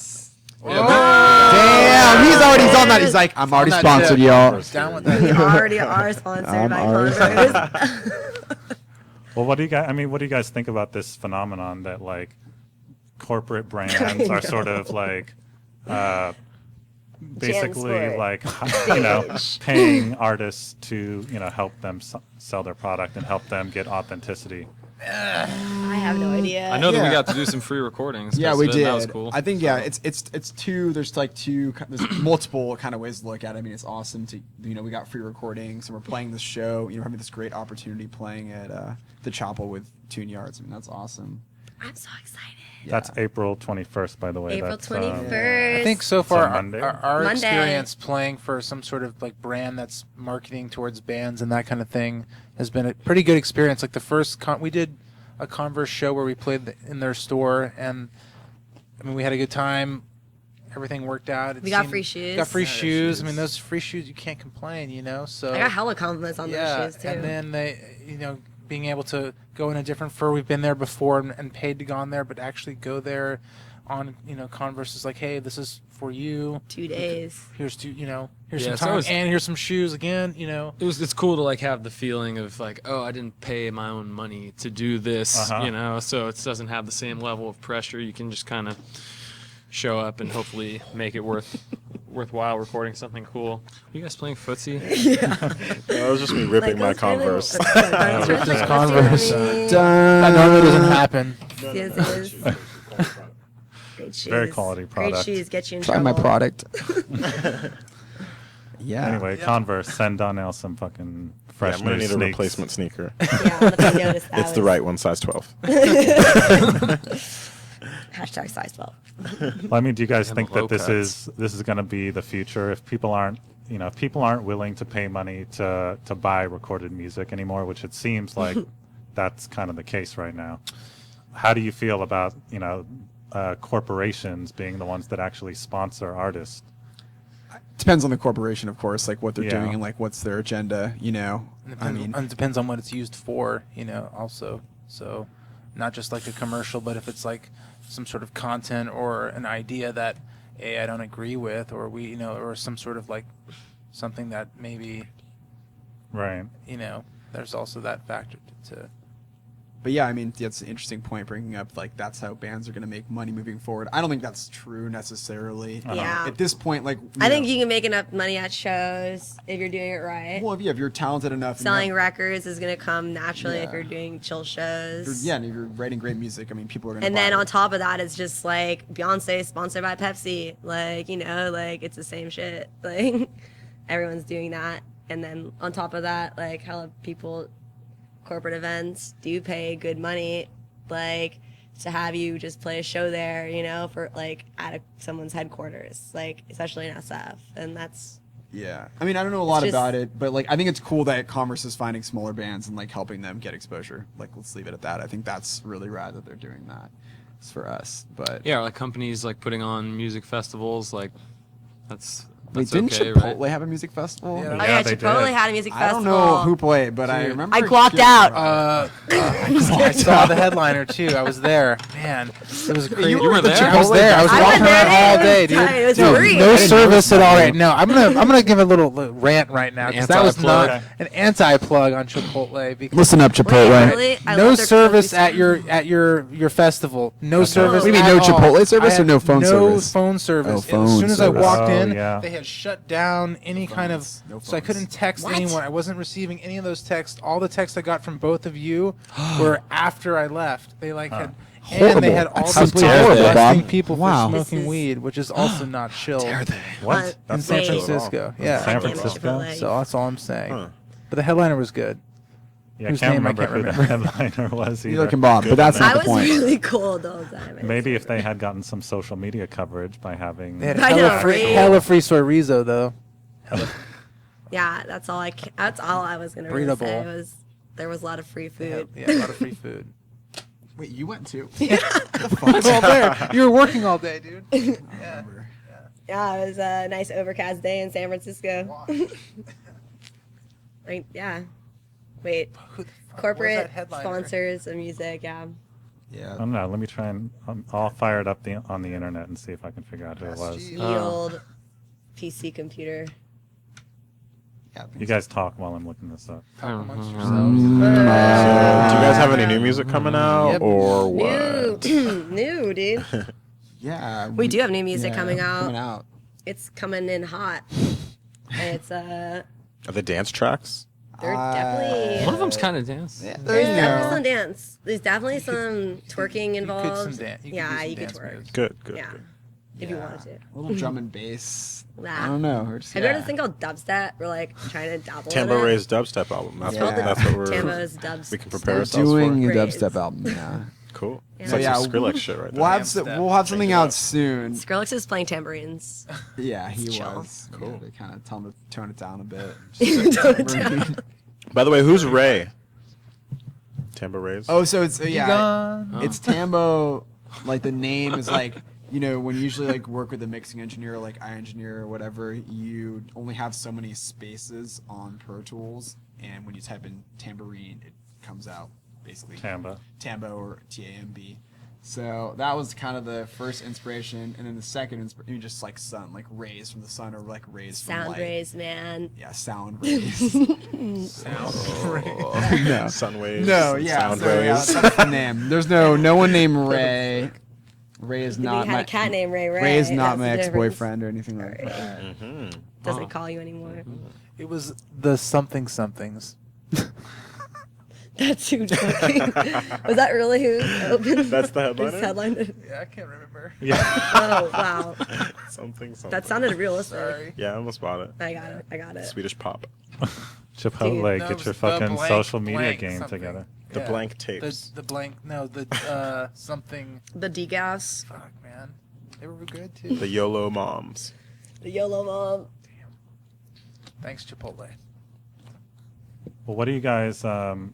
Damn, he's on that. He's like, I'm already that sponsored, tip. y'all. Down with We that. already are sponsored by Converse. Well, what do you guys? I mean, what do you guys think about this phenomenon that like corporate brands are sort of like basically Jansport. like paying artists to help them sell their product and help them get authenticity. I have no idea. I know that we Yeah. got to do some free recordings. Yeah, because we of it, did. and That was cool. I think it's two. There's multiple kind of ways to look at it. I mean, it's awesome to we got free recordings and we're playing this show. Having this great opportunity playing at the Chapel with Tune Yards. I mean, that's awesome. I'm so excited. That's April 21st, by the way. April That's, 21st. I think so far on Monday? our Monday. experience playing for some sort of like brand that's marketing towards bands and that kind of thing has been a pretty good experience. Like the first we did a Converse show where we played in their store, and I mean we had a good time. Everything worked out. We got free shoes. Got free Yeah, shoes. I mean those free shoes you can't complain, So I got hella compliments on yeah, those shoes too. and then they, being able to go in a different fur. We've been there before and paid to go on there, but actually go there on, Converse is like, hey, this is for you. 2 days. Here's here's Yeah, some so time, it's- and here's some shoes again. It's cool to like have the feeling of like, oh, I didn't pay my own money to do this, so it doesn't have the same level of pressure. You can just kind of show up and hopefully make it worthwhile recording something cool. Are you guys playing footsie? That was just me ripping my Converse. Just Converse. Done. That normally doesn't happen. Yes, it is. Great shoes. Very quality product. Great shoes get you in Try trouble. my product. Yeah. Anyway, Converse, send Donnell some fucking fresh I'm gonna new need a sneaks. replacement sneaker. Yeah, I'm gonna notice that It's the was- right one, size 12. Hashtag size 12. Well, I mean, do you guys And think the that this low is going to be the future? If people aren't willing to pay money to buy recorded music anymore, which it seems like that's kind of the case right now. How do you feel about corporations being the ones that actually sponsor artists? Depends on the corporation, of course, like what they're Yeah. doing and like what's their agenda. And it depends on what it's used for, also. So not just like a commercial, but if it's like some sort of content or an idea that I don't agree with, or or some sort of like something that maybe, Right. there's also that factor to But yeah, I mean, that's an interesting point bringing up, like, that's how bands are going to make money moving forward. I don't think that's true necessarily. Yeah. At this point, like, I think you can make enough money at shows if you're doing it right. Well, if you're talented enough. and you Selling have- records is going to come naturally if Yeah. you're doing chill if shows. you're- yeah, and if you're writing great music, I mean, people are going to And then on top of that, it's just like Beyonce sponsored by Pepsi. Like, like it's the same shit. Like, everyone's doing that. And then on top of that, like, hella people, corporate events do pay good money, like, to have you just play a show there, for like at someone's headquarters, like, especially in SF. And that's. Yeah. I mean, I don't know a lot It's just- about it, but, like, I think it's cool that Commerce is finding smaller bands and, like, helping them get exposure. Like, let's leave it at that. I think that's really rad that they're doing that. It's for us, but. Yeah, like companies like putting on music festivals, like that's Wait, didn't okay, Chipotle right? have a music festival? Yeah. Oh, Yeah, yeah, they Chipotle did. had a music I don't festival. know who played, but I Dude. remember. I guacked out. I saw the headliner too. I was there. Man, it was crazy. You were at the there? I was Chipotle there. I was I walking went there, around all dude. day, It dude. was tight. It was Dude, free. no I didn't service at all. Right, no, I'm gonna give a little rant right now because that was Anti-plug. not an anti-plug on Chipotle. Because Listen up, Chipotle. Really? I no love their service cookies. at your festival. No service. What do you mean, at no all. Chipotle service I or had no phone service? No phone service. Oh, As phone soon as I service. walked Oh, in, yeah. they had shut down any kind of. No So I phones. couldn't text What? anyone. I wasn't receiving any of those texts. All the texts I got from both of you were after I left. They like had. And they had all That's these simply people horrible, arresting Bob. people Wow. for This smoking is- weed, which is also not chill. What? In In That's San not chill at all. Francisco, yeah. San Goddamn Francisco? Chipotle. So that's all I'm saying. Huh. But the headliner was good. Yeah, I Whose can't name I remember can't who the headliner was Neither either. can Bob, but that's I not the was point. really cold the whole time. Maybe if they had gotten some social media coverage by having. They had I know, right? hella free chorizo though. Yeah, that's all that's all I was gonna really Burrito say bowl. was there was a lot of free food. Yeah, a lot of free food. Wait, you went too? all there. You were working all day, dude. Yeah. Yeah, it was a nice overcast day in San Francisco. Like, yeah. Wait, Who the fuck was corporate that headliner? sponsors of music, yeah. I Yeah. don't know. Let me try and I'll fire it up on the internet and see if I can figure out who it was. SG. The old PC computer. Yeah. You guys talk while I'm looking this up. Talk amongst Mhm. yourselves. So, do you guys have any new music coming out Yep. or what? New, dude. Yeah. We do have new music coming out. Coming out. It's coming in hot. And it's Are the dance tracks? they're definitely One of them's kind of dance. Yeah, there's there you definitely go. some dance. There's definitely some twerking involved. Yeah, you could dance twerk. moves. Good, good, Yeah. good. If you wanted to. A little drum and bass. Nah. I don't know. We're just, Have you heard of this thing called dubstep? We're like trying to dabble Tambo in it. Ray's dubstep album. That's, Yeah. what, that's what we're. Tambo's dubstep. We can prepare We're ourselves doing a for. Great. dubstep album. Yeah. Cool. Yeah. It's So like yeah, some Skrillex shit right there. We'll have Dubstep. we'll have something Change it out up. soon. Skrillex is playing tambourines. Yeah, he chill. was. Cool. Yeah, they kind of tell him to tone it down a bit. Tone it down. By the way, who's Ray? Tambo Ray's? Oh, so it's You yeah, gone? it's Tambo. Like the name is like, you know, when you usually like work with a mixing engineer, like iEngineer or whatever, you only have so many spaces on Pro Tools, and when you type in tambourine, it comes out basically Tambo. Tambo or TAMB. So that was kind of the first inspiration, and then the second inspiration, just like sun, like rays from the sun, or like rays from Sound light. rays, man. Yeah, sound rays. no. Sun waves. No, yeah, Sound so, yeah, waves. that's the name. There's no one named Ray. Ray is We not had my a cat named Ray Ray. Ray is not That's my the difference. ex-boyfriend or anything like that. Mhm. Doesn't call you anymore. It was the somethings. That's who joking. Was that really who opened? That's the headliner? This headline? Yeah, I can't remember. Yeah. Oh wow, Something. that sounded realistic. Sorry. Yeah, I almost bought it. I got it. Swedish pop. Chipotle, Dude. No, get it your was the fucking blank- social media blank game something. together. The Yeah. blank tapes. The blank. No, the something. The degas, Fuck, man. They were good too. The YOLO moms. the YOLO mom. Thanks, Chipotle. Well, what do you guys do?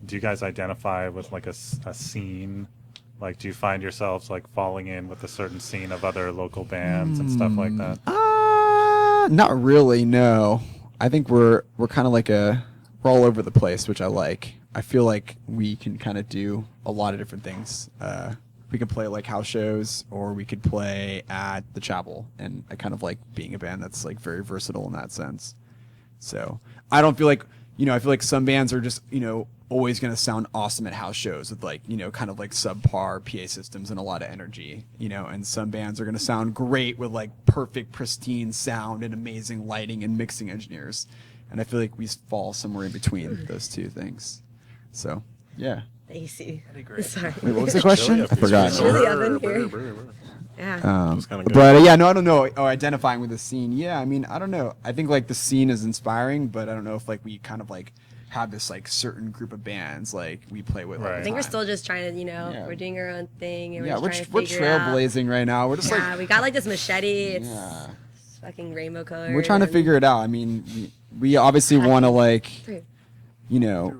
You guys identify with like a scene? Like, do you find yourselves like falling in with a certain scene of other local bands and stuff like that? Not really. No, I think we're kind of like we're all over the place, which I like. I feel like we can kind of do a lot of different things. We could play like house shows, or we could play at the chapel, and I kind of like being a band that's like very versatile in that sense. So I don't feel like, you know, I feel like some bands are just, you know, always going to sound awesome at house shows with like, you know, kind of like subpar PA systems and a lot of energy, you know, and some bands are going to sound great with like perfect, pristine sound and amazing lighting and mixing engineers. And I feel like we fall somewhere in between those two things. So, yeah. AC. That'd be great. Sorry. Wait, what was the question? I forgot. Chili oven here. Yeah. That's kinda good. But yeah, no, I don't know. Oh, identifying with the scene. Yeah, I mean, I don't know. I think like the scene is inspiring, but I don't know if like we kind of like have this like certain group of bands like we play with. all the Right. I think we're time. still just trying to, you know, Yeah. we're doing our own thing, and Yeah, we're just we're trying to figure it out. trailblazing right now. We're just Yeah, like we got like this machete. It's yeah. fucking rainbow color. We're trying to figure it out. I mean, we obviously want to like, you know,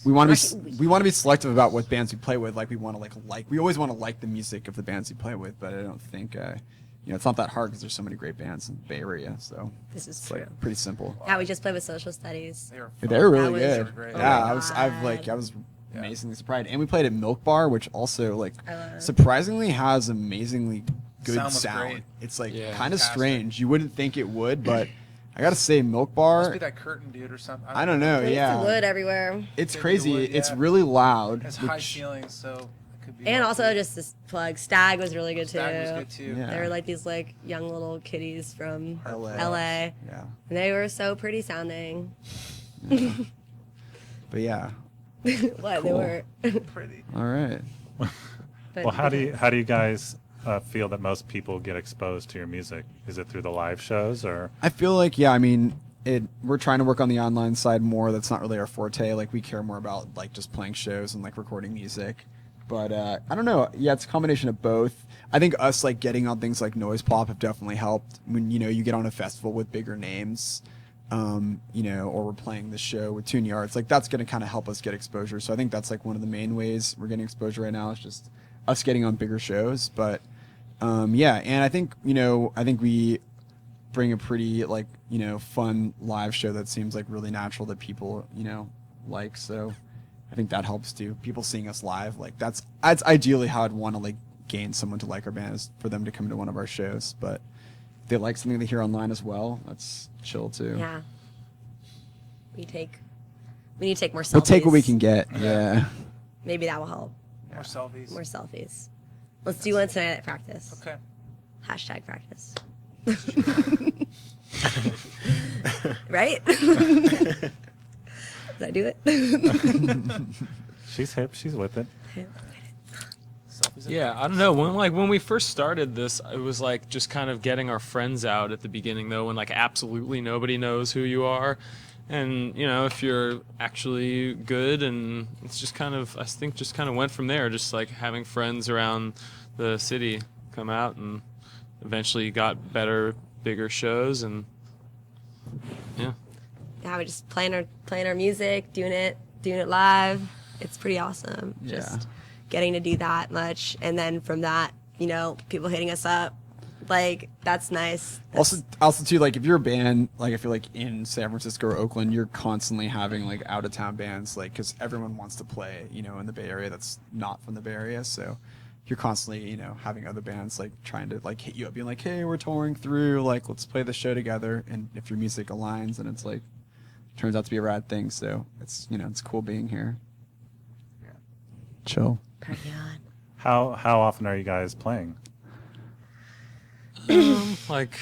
we want to be selective about what bands we play with. Like we want to like we always want to like the music of the bands we play with, but I don't think you know, it's not that hard because there's so many great bands in the Bay Area. So This is it's true. like pretty simple. Yeah, we just played with social studies. They were They're really was good. great. Yeah, Oh I was God. I was amazingly surprised. And we played at Milk Bar, which also like I love- surprisingly has amazingly good Sound sound. was great. It's like Yeah. kind of Fantastic. strange. You wouldn't think it would, but I gotta say Milk Must Bar. be that curtain dude or something. I don't know. There's Yeah, wood everywhere. it's Maybe crazy. the wood, It's yeah. really loud. It's high which- ceilings, so it could be. And more also cool. just this plug. Stag was really good too. Stag was good too. Yeah. They were like these like young little kitties from LA. LA. Yeah, And they were so pretty sounding. but yeah. What they Cool. were. Pretty. All right. But Well, how do you guys feel that most people get exposed to your music? Is it through the live shows or? I feel like, yeah, I mean, we're trying to work on the online side more. That's not really our forte. Like we care more about like just playing shows and like recording music. But I don't know. Yeah, it's a combination of both. I think us like getting on things like Noise Pop have definitely helped. When you get on a festival with bigger names, or we're playing the show with Tune Yards, like that's going to kind of help us get exposure. So I think that's like one of the main ways we're getting exposure right now is just us getting on bigger shows. But yeah, and I think we bring a pretty like fun live show that seems like really natural that people like. So I think that helps too. People seeing us live, like that's ideally how I'd want to like gain someone to like our band, is for them to come to one of our shows. But if they like something they hear online as well, that's chill too. Yeah. We need to take more selfies. We'll take what we can get. Yeah. Maybe that will help. More selfies. More selfies. Let's do one tonight at practice. Okay. Hashtag practice. Right? Did I do it? She's hip. She's with it. Selfies. Yeah, I don't know. When we first started this, it was like just kind of getting our friends out at the beginning, though, when like absolutely nobody knows who you are, and if you're actually good, and it's just kind of, I think, just kind of went from there. Just like having friends around the city come out, and eventually got better, bigger shows, and yeah. Yeah, we're just playing our music, doing it live. It's pretty awesome. Yeah. Just getting to do that much, and then from that, people hitting us up, like that's nice. Also too, like if you're a band, like I feel like in San Francisco or Oakland, you're constantly having like out of town bands, like because everyone wants to play, in the Bay Area that's not from the Bay Area, so you're constantly, having other bands like trying to like hit you up, being like, hey, we're touring through, like let's play the show together, and if your music aligns, and it's like turns out to be a rad thing, so it's it's cool being here. Yeah. Chill. Party on. How often are you guys playing? Like,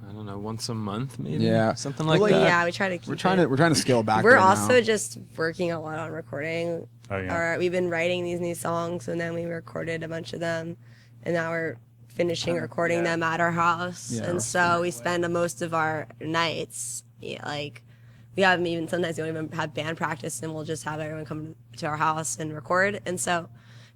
I don't know, once a month maybe. Yeah. Something like Well, that. Yeah, we try to keep We're trying to scale back. We're right also now. just working a lot on recording. Oh yeah. We've been writing these new songs, and then we recorded a bunch of them, and now we're finishing recording them at our house. Yeah, and so we spend most of our nights, like we haven't even, sometimes we don't even have band practice, and we'll just have everyone come to our house and record. And so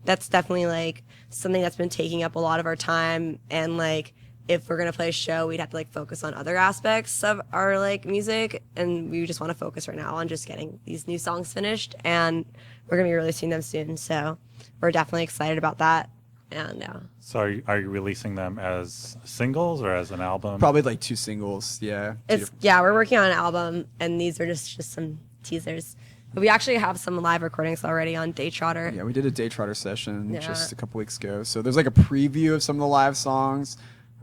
that's definitely like something that's been taking up a lot of our time. And like if we're gonna play a show, we'd have to like focus on other aspects of our like music, and we just want to focus right now on just getting these new songs finished, and we're gonna be releasing them soon, so we're definitely excited about that. And So are you releasing them as singles or as an album? Probably like 2 singles. Yeah. we're working on an album, and these are just some teasers. But we actually have some live recordings already on Day Trotter. Yeah, we did a Day Trotter session Yeah. just a couple weeks ago. So there's like a preview of some of the live songs.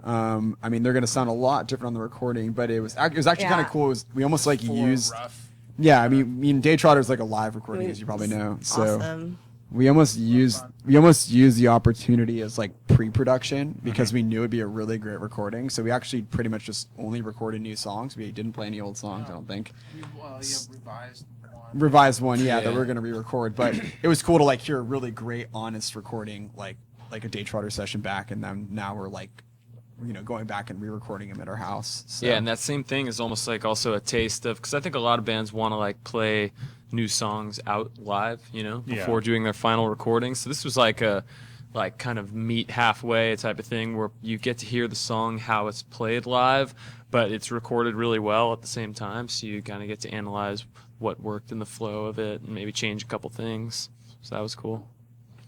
I mean, they're gonna sound a lot different on the recording, but it was actually kind of cool. We almost like used. Rough. Yeah, I mean, Day Trotter is like a live recording, as you probably know. So Awesome. we almost used the opportunity as like pre-production because we knew it'd be a really great recording. So we actually pretty much just only recorded new songs. We didn't play any old songs, I don't think. Well, revised one. Revised one, yeah, that we're gonna re-record. But it was cool to like hear a really great, honest recording, like a Day Trotter session back, and then now we're like, going back and re-recording them at our house. So. Yeah, and that same thing is almost like also a taste of, because I think a lot of bands want to like play new songs out live, before doing their final recording. So this was like a kind of meet halfway type of thing where you get to hear the song how it's played live, but it's recorded really well at the same time. So you kind of get to analyze what worked in the flow of it and maybe change a couple things. So that was cool.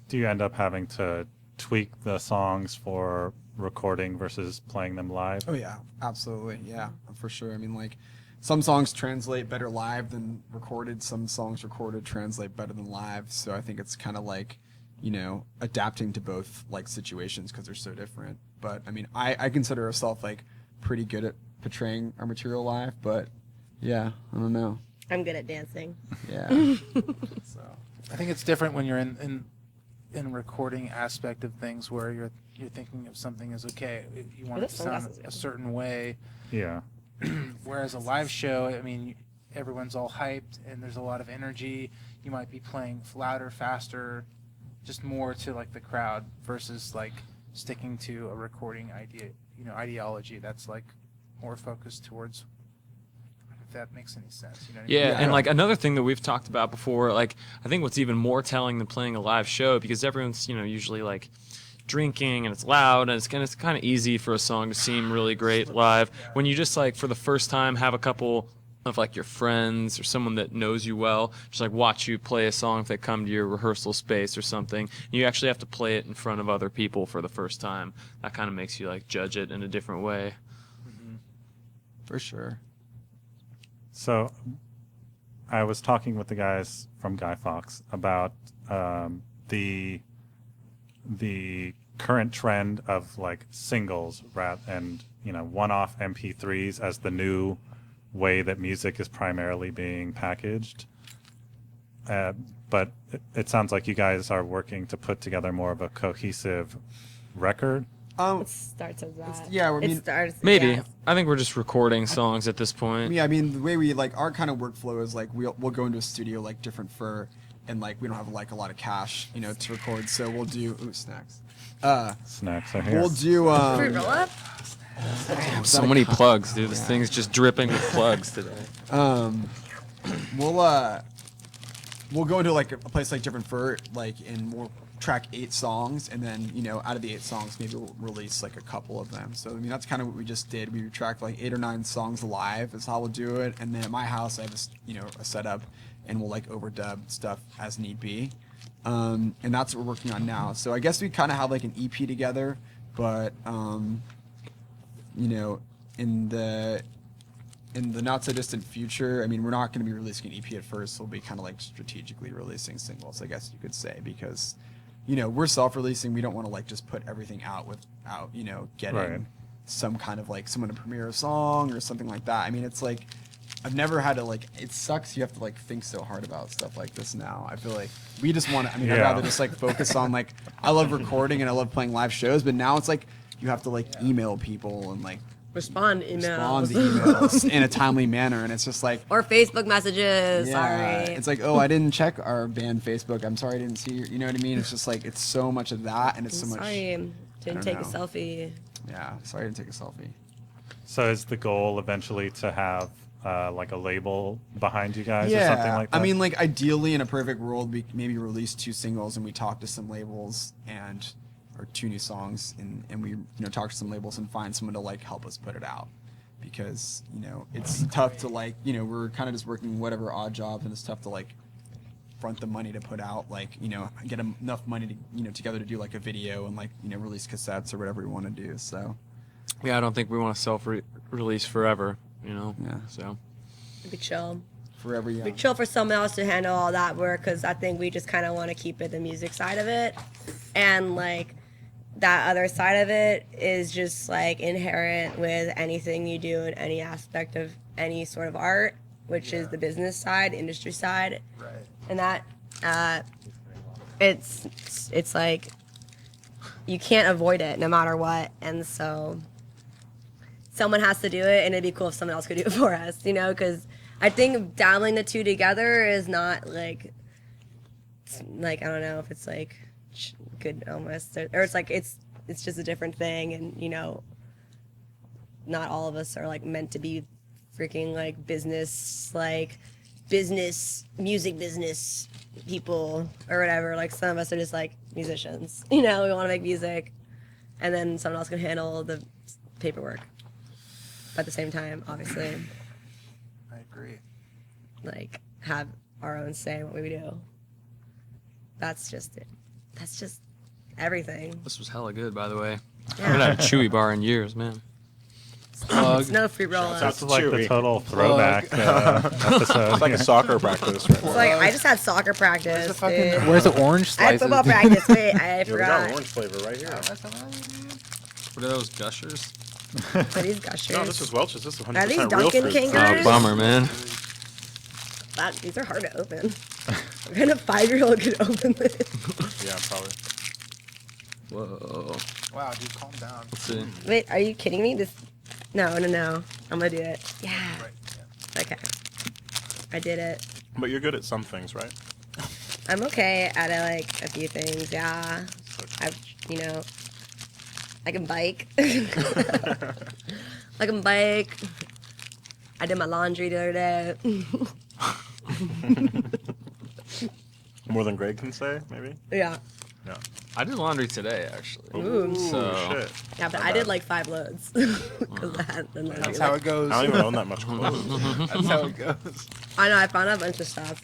Do you end up having to tweak the songs for recording versus playing them live? Oh yeah, absolutely, yeah, for sure. I mean, like some songs translate better live than recorded. Some songs recorded translate better than live. So I think it's kind of like, adapting to both like situations because they're so different. But I mean, I consider myself like pretty good at portraying our material live. But yeah, I don't know. I'm good at dancing. Yeah. So I think it's different when you're in recording aspect of things where you're thinking of something as okay, you want it to sound a certain way. Yeah. Whereas a live show, I mean, everyone's all hyped and there's a lot of energy. You might be playing louder, faster, just more to like the crowd versus like sticking to a recording ideology that's like more focused towards that makes any sense. You know what I Yeah, mean? and like another thing that we've talked about before, like I think what's even more telling than playing a live show, because everyone's usually like drinking and it's loud and it's kind of easy for a song to seem really great live. When you just like for the first time have a couple of like your friends or someone that knows you well just like watch you play a song if they come to your rehearsal space or something, you actually have to play it in front of other people for the first time. That kind of makes you like judge it in a different way. For sure. So I was talking with the guys from Guy Fawkes about the current trend of like singles and one-off MP3s as the new way that music is primarily being packaged. But it sounds like you guys are working to put together more of a cohesive record. It starts as that. yeah, I mean, it starts. Maybe. Yeah. I think we're just recording songs at this point. Yeah, I mean, the way we like our kind of workflow is like we'll go into a studio like different for, and like we don't have like a lot of cash, to record. So we'll do snacks. Snacks are here. We'll do Fruit roll up. So many plugs, dude. This thing's just dripping with plugs today. we'll go into like a place like different for like and we'll track 8 songs, and then out of the 8 songs maybe we'll release like a couple of them. So I mean that's kind of what we just did. We tracked like 8 or 9 songs live is how we'll do it, and then at my house I have a setup, and we'll like overdub stuff as need be, and that's what we're working on now. So I guess we kind of have like an EP together, but in the not so distant future, I mean, we're not going to be releasing an EP at first. We'll be kind of like strategically releasing singles, I guess you could say, because, we're self-releasing. We don't want to like just put everything out without, getting Right. some kind of like someone to premiere a song or something like that. I mean, it's like, I've never had to like, it sucks. You have to like think so hard about stuff like this now. I feel like we just want to, I'd rather just like focus on like, I love recording and I love playing live shows, but now it's like, you have to like email people and like, Respond to respond emails. to emails in a timely manner, and it's just like Or Facebook messages. Sorry. it's like, oh, I didn't check our band Facebook, I'm sorry I didn't see you know what I mean? It's just like it's so much of that, and it's so much Sorry. Didn't take a know. selfie. sorry I didn't take a selfie. So is the goal eventually to have like a label behind you guys or something like that? I mean, like ideally in a perfect world we maybe release 2 singles and we talk to some labels or 2 new songs, and we talk to some labels and find someone to like help us put it out, because it's tough to like we're kind of just working whatever odd jobs, and it's tough to like front the money to put out like get enough money to together to do like a video and like release cassettes or whatever we want to do. So Yeah, I don't think we want to self-release forever, Yeah. So It'd be chill. forever young. Be chill for someone else to handle all that work, because I think we just kind of want to keep it the music side of it, and like that other side of it is just like inherent with anything you do in any aspect of any sort of art, which is the business side, industry side, Right. and that it's like you can't avoid it no matter what, and so someone has to do it, and it'd be cool if someone else could do it for us, because I think dabbling the two together is not like I don't know if it's like good almost, or it's like it's just a different thing, and not all of us are like meant to be freaking like business music business people or whatever. Like some of us are just like musicians, we want to make music, and then someone else can handle the paperwork. But at the same time, obviously, I agree. like have our own say in what we do. That's just it. That's just everything. this was hella good, by the way. I Yeah. haven't had a Chewy bar in years, man. It's no free roll Shouts up. out This is like the Chewy. total throwback episode. It's like a soccer practice right It's now. like I just had soccer practice. Dude. Where's the orange I had slices? football practice. Wait, I Yeah, we got forgot. orange flavor right here. What are those gushers? Are these gushers? No, this is Welch's. This is 100% Are these real Dunkin' fruit. Kangaroos? Oh, bummer, man. Wow, these are hard to open. What kind of 5-year-old could open this? Yeah, probably. Whoa. Wow, dude, calm down. Let's see. Wait, are you kidding me? No. I'm gonna do it. Yeah. Right. Yeah. Okay. I did it. But you're good at some things, right? I'm okay at like a few things. Yeah. I can bike. I can bike. I did my laundry the other day. More than Greg can say, maybe. Yeah. Yeah. I did laundry today, actually. Ooh. So- shit. Yeah, but Not I did bad. like 5 loads. 'Cause I hadn't done laundry. That's how it goes. I don't even own that much clothes. That's how it goes. I know, I found a bunch of stuff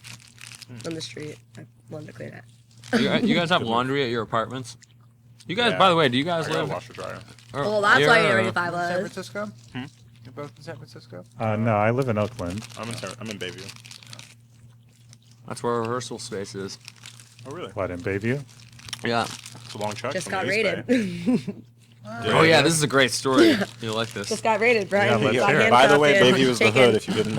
on the street. I wanted to clean it. You guys have laundry at your apartments? You guys, Yeah. by the way, do you guys I got a live? washer dryer. or- Well, that's why you you're- already 5 San loads. Francisco? You're both in San Francisco? No, I live in Oakland. I'm in Bayview. That's where rehearsal space is. Oh, really? What, in Bayview? Yeah. It's a long trek. Just from got the East raided. Bay. Oh yeah, this is a great story. You'll like this. Just got raided, Brian. Yeah, let's Got hear it. By the way, handcuffed Bayview and is the taken. hood, if you didn't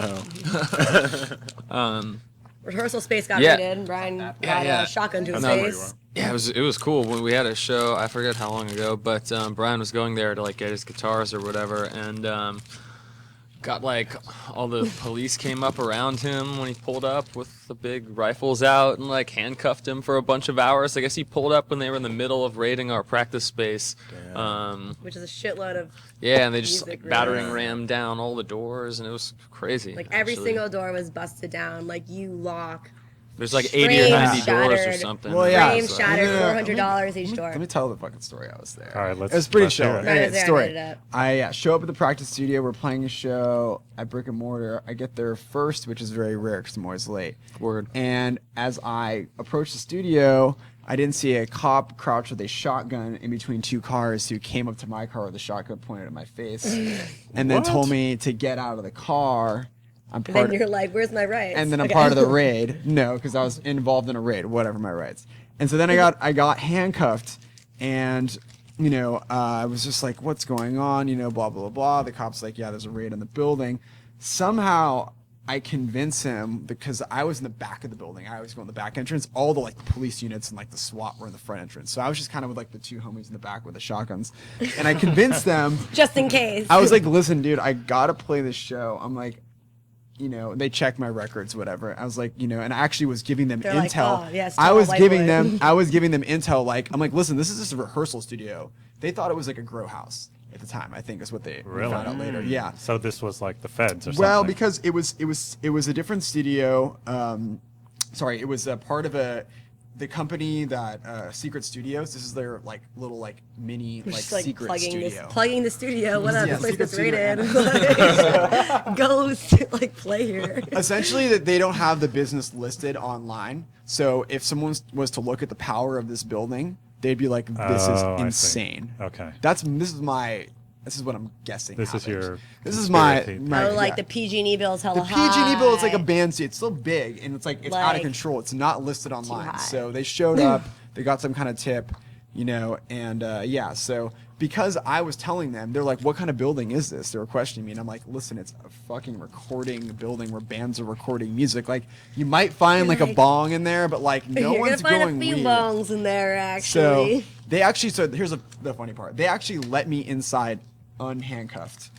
know. Rehearsal space got Yeah. raided, and Brian got yeah. a shotgun to his That's not where you face. were. Yeah, it was cool when we had a show. I forget how long ago, but Brian was going there to like get his guitars or whatever, and got like all the police came up around him when he pulled up with the big rifles out and like handcuffed him for a bunch of hours. I guess he pulled up when they were in the middle of raiding our practice space. Which is a shitload of, Yeah, and they just Music like, battering room. rammed down all the doors, and it was crazy. like every actually. single door was busted down. Like you lock, There's like 80 or frames 90 doors or shattered. something. Well, yeah. frame so- shattered, Yeah. $400 each door. Let me tell the fucking story. I was there. All right, let's. It was pretty let's hear chill. it. Right, I was Anyway, there, I story. made it up. I show up at the practice studio. We're playing a show at Brick and Mortar. I get there first, which is very rare because I'm always late. Word. And as I approached the studio, I didn't see a cop crouched with a shotgun in between 2 cars who came up to my car with a shotgun pointed at my face and then told me to get out of the car. I'm And part then you're like, where's my rights? and then I'm Okay. part of the raid. No, because I was involved in a raid. Whatever my rights. And so then I got handcuffed, and I was just like, what's going on? Blah blah blah. The cop's like, yeah, there's a raid in the building. Somehow I convince him because I was in the back of the building. I always go in the back entrance. All the like the police units and like the SWAT were in the front entrance. So I was just kind of with like the 2 homies in the back with the shotguns, and I convinced them. Just in case. I was like, listen, dude, I gotta play this show. I'm like, they checked my records, whatever. I was like, and I actually was giving them They're like, intel. "Oh, yes, I tall was white giving boy." them intel. Like, I'm like, listen, this is just a rehearsal studio. They thought it was like a grow house at the time. I think is what they Really? found out later. Yeah. So this was like the feds or something. Well, because it was a different studio. Sorry, it was a part of the company that Secret Studios. This is their like little like mini like just like secret plugging studio. plugging the studio. What up? Yeah, This place secret is studio. rated. Go like play here. Essentially, that they don't have the business listed online. So if someone was to look at the power of this building, they'd be like, "This Oh, is I see. insane." Okay. This is what I'm guessing. This is happened. your This is my conspiracy. Oh, like yeah. the PG&E bill's hella The PG&E bill is like a high. band seat. It's still big and it's like it's out of Like, control. It's not listed online. high. So they showed up. They got some kind of tip, and yeah. So because I was telling them, they're like, "What kind of building is this?" They were questioning me, and I'm like, "Listen, it's a fucking recording building where bands are recording music. Like you might find like a Like- bong in there, but like no You're one's gonna find going a few weird." bongs in there So actually. they actually. So here's the funny part. They actually let me inside unhandcuffed.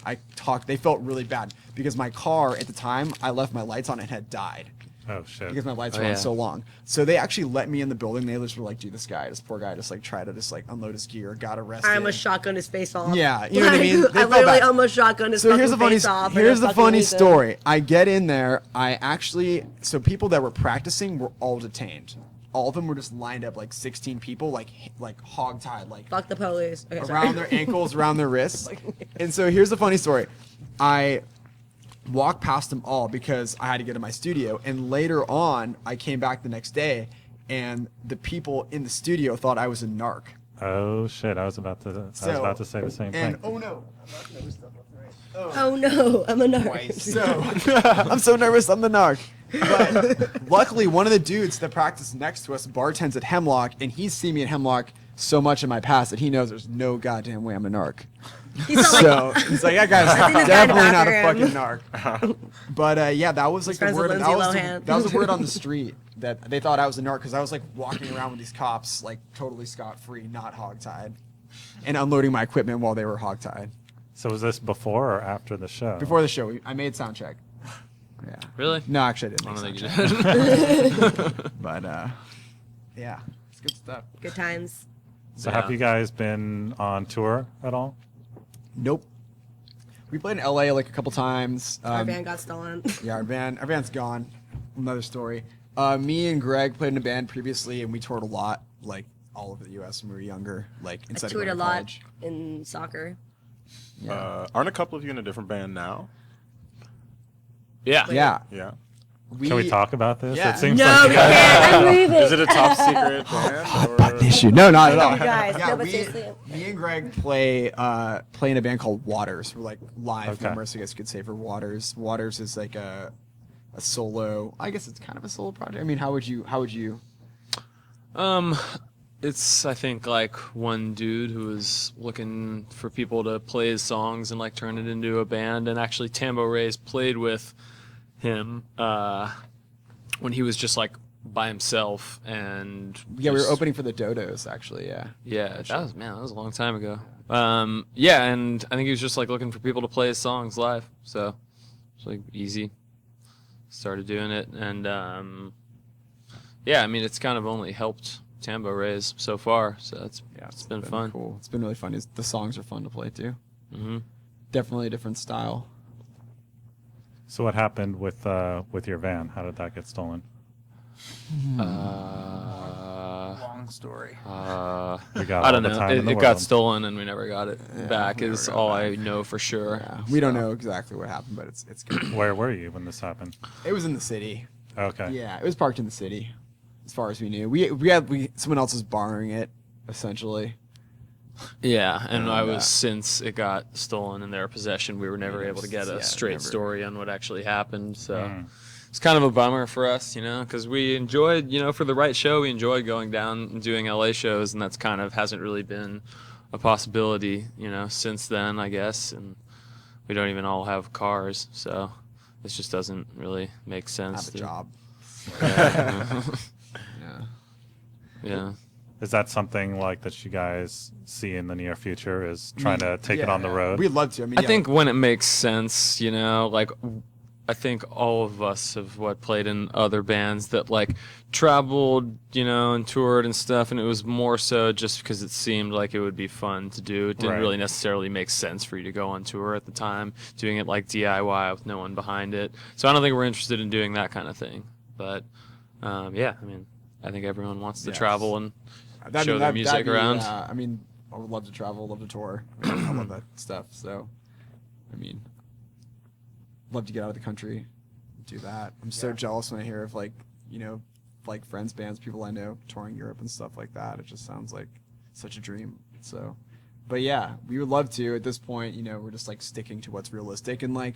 They felt really bad because my car at the time I left my lights on and had died Oh shit. because my lights Oh, were on yeah. so long. So they actually let me in the building. They just were like, "Dude, this poor guy, just like try to just like unload his gear, got arrested." I almost shotgunned his face off. Yeah, you know what I mean? They I felt literally bad. almost shotgunned his So fucking here's the funny face off. here's and the I fucking funny used him. story. I get in there. So people that were practicing were all detained. All of them were just lined up like 16 people, like hog-tied, like Fuck the police. Okay, sorry. around their ankles, around their wrists. And so here's the funny story. I walked past them all because I had to get to my studio. And later on, I came back the next day, and the people in the studio thought I was a narc. Oh shit! I was about to say the same And thing. oh no, I'm not gonna stuff left and right. Oh no, I'm a narc. Twice. So I'm so nervous. I'm the narc. But luckily, one of the dudes that practiced next to us bartends at Hemlock, and he's seen me at Hemlock so much in my past that he knows there's no goddamn way I'm a narc. He's not like, So he's like, that guy's seen this guy in the definitely not a bathroom. fucking narc. But yeah, that was like the friends with word. Lindsay That was Lohan. the word on the street that they thought I was a narc because I was like walking around with these cops like totally scot-free, not hogtied, and unloading my equipment while they were hogtied. So was this before or after the show? Before the show, I made sound check. Yeah. Really? No, actually, I I didn't. don't Make think sound you check. did. But yeah, it's good stuff. good times. So Yeah. have you guys been on tour at all? Nope. We played in LA like a couple times. Our van got stolen. Yeah, our band's gone. Another story. Me and Greg played in a band previously, and we toured a lot, like all over the U.S. when we were younger. Like I inside toured a of lot college. in soccer. Aren't a couple of you in a different band now? Yeah. Yeah. Yeah. Can we talk about this? Yeah. It seems No, like we can't. I'm leaving. Is it a top secret band? Or? Issue. No, not at all. You guys. Yeah, No, but seriously. me and Greg play in a band called Waters. We're like live Okay. members, I guess you could say, for Waters. Waters is like a solo. I guess it's kind of a solo project. I mean, how would you? It's I think like one dude who was looking for people to play his songs and like turn it into a band, and actually Tambo Ray's played with him when he was just like by himself, and Yeah, we were just- opening for the Dodos actually. Yeah. Yeah, that was a long time ago. Yeah, and I think he was just like looking for people to play his songs live, so it's like easy. Started doing it, and yeah, I mean it's kind of only helped Tambo Rays so far, so it's been fun. Cool. It's been really fun. The songs are fun to play too. Hmm. Definitely a different style. So what happened with your van? How did that get stolen? Long story. We got I don't all the know. time in the It got world. stolen, and we never got it back. we Is never got all it I know for sure. Yeah. We don't know exactly what happened, but it's good. Where were you when this happened? It was in the city. Okay. Yeah, it was parked in the city, as far as we knew. Someone else was borrowing it, essentially. Yeah, and I was that. since it got stolen in their possession, we were never able to get a straight never. story on what actually happened. So Mm. it's kind of a bummer for us, because we enjoyed, for the right show, we enjoyed going down and doing LA shows, and that's kind of hasn't really been a possibility, since then, I guess. And we don't even all have cars, so this just doesn't really make sense. Have a job. Yeah. Yeah. Yeah. Is that something like that you guys see in the near future? Is trying to take it on the road? We'd love to. I mean, I think when it makes sense, like I think all of us have played in other bands that like traveled, and toured and stuff, and it was more so just because it seemed like it would be fun to do. It didn't Right. really necessarily make sense for you to go on tour at the time, doing it like DIY with no one behind it. So I don't think we're interested in doing that kind of thing. But yeah, I mean, I think everyone wants to Yes. travel and That'd show be- their that'd music be, around. I mean, I would love to travel, love to tour. I love that stuff. So, I mean, love to get out of the country, do that. I'm so jealous when I hear of like friends, bands, people I know touring Europe and stuff like that. It just sounds like such a dream. So, but yeah, we would love to. At this point, we're just like sticking to what's realistic and like.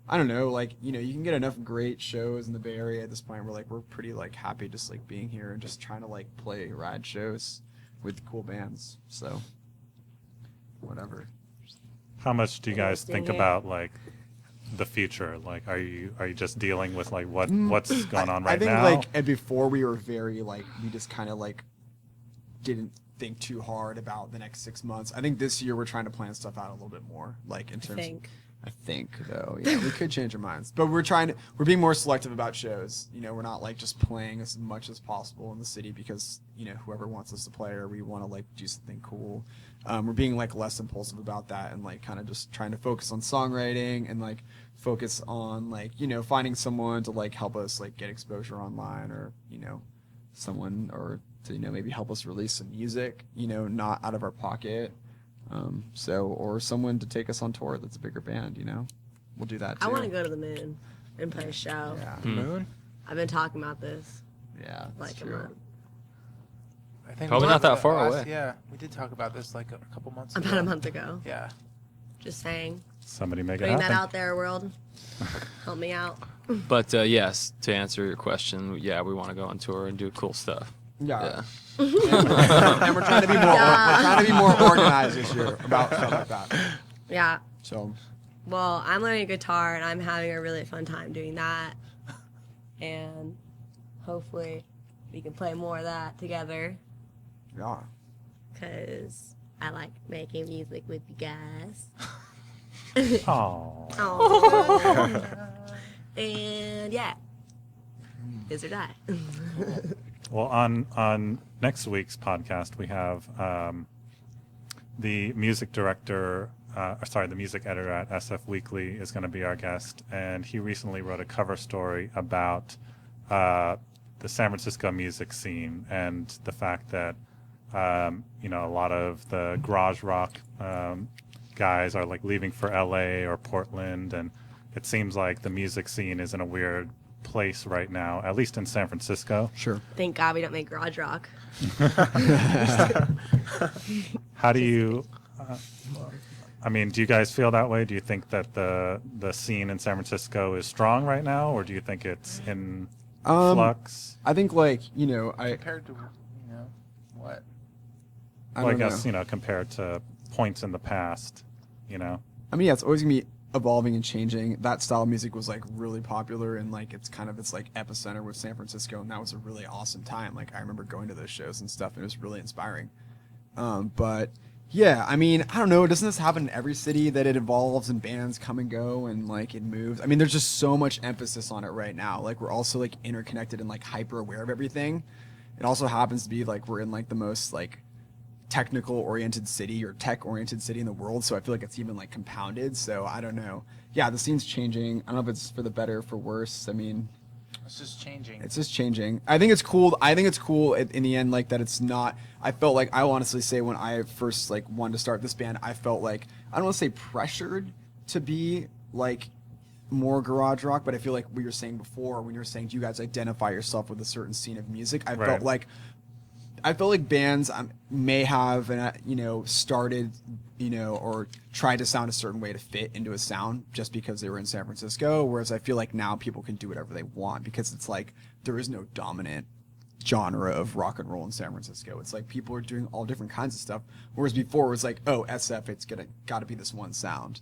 I don't know, like, you can get enough great shows in the Bay Area at this point where, like, we're pretty, like, happy just, like, being here and just trying to, like, play rad shows with cool bands. So, whatever. How much do you guys Staying think here. about like the future? Like, are you just dealing with like what's going on right I think, now? like, and before we were very, like, we just kind of, like, didn't think too hard about the next 6 months. I think this year we're trying to plan stuff out a little bit more, like, in terms I think, though, yeah, we could change our minds, but we're being more selective about shows. We're not like just playing as much as possible in the city because whoever wants us to play or we want to like do something cool. We're being like less impulsive about that and like kind of just trying to focus on songwriting and like focus on like finding someone to like help us like get exposure online or someone or to maybe help us release some music not out of our pocket. Or someone to take us on tour that's a bigger band, We'll do that too. I want to go to the moon and play a show. Yeah. Moon? I've been talking about this Yeah. like That's a true. month. I think Probably we not talked that far about away. Yeah, we did talk about this like a couple months ago. About a month ago. Yeah. Just saying. Somebody make it Putting that happen. out there, world. Help me out. But yes, to answer your question, yeah, we want to go on tour and do cool stuff. Yeah. Yeah. And we're trying to be more we're trying to be more organized this year about stuff like that. Yeah. So Well, I'm learning guitar and I'm having a really fun time doing that. And hopefully we can play more of that together yeah. because I like making music with you guys. Oh, Aw. And yeah. Is or die. well, on next week's podcast we have the music director the music editor at SF Weekly, is going to be our guest, and he recently wrote a cover story about the San Francisco music scene and the fact that a lot of the garage rock guys are like leaving for LA or Portland, and it seems like the music scene is in a weird place right now, at least in San Francisco. Sure. Thank God we don't make garage rock. How do you do you guys feel that way? Do you think that the scene in San Francisco is strong right now, or do you think it's in flux? I think I Compared to, what? I guess compared to points in the past, I mean, yeah, it's always gonna be evolving and changing. That style of music was like really popular, and like it's like epicenter with San Francisco, and that was a really awesome time. Like I remember going to those shows and stuff, and it was really inspiring. But yeah, I mean, I don't know. Doesn't this happen in every city that it evolves and bands come and go and like it moves? I mean, there's just so much emphasis on it right now. Like we're also like interconnected and like hyper aware of everything. It also happens to be like we're in like the most like technical oriented city or tech oriented city in the world, so I feel like it's even like compounded. So I don't know. Yeah, the scene's changing. I don't know if it's for the better or for worse. I mean, It's just changing. it's just changing. I think it's cool. In the end, like that it's not. I felt like, I will honestly say, when I first like wanted to start this band, I felt like, I don't want to say pressured to be like more garage rock, but I feel like we were saying before, when you were saying, do you guys identify yourself with a certain scene of music? I felt like bands may have, started, or tried to sound a certain way to fit into a sound just because they were in San Francisco. Whereas I feel like now people can do whatever they want because it's like there is no dominant genre of rock and roll in San Francisco. It's like people are doing all different kinds of stuff. Whereas before it was like, oh, SF, it's got to be this one sound.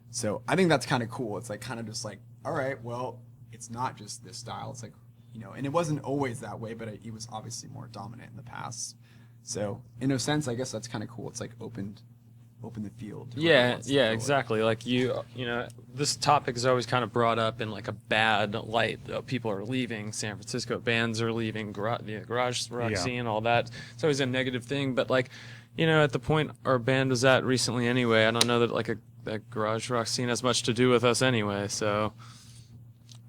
So I think that's kind of cool. It's like kind of just like, all right, well, it's not just this style. It's like, and it wasn't always that way, but it was obviously more dominant in the past. So in a sense, I guess that's kind of cool. It's like open the field. Yeah, exactly. Like this topic is always kind of brought up in like a bad light. People are leaving San Francisco, bands are leaving, the garage rock scene, all that. It's always a negative thing. But like, at the point our band was at recently anyway, I don't know that that garage rock scene has much to do with us anyway. So,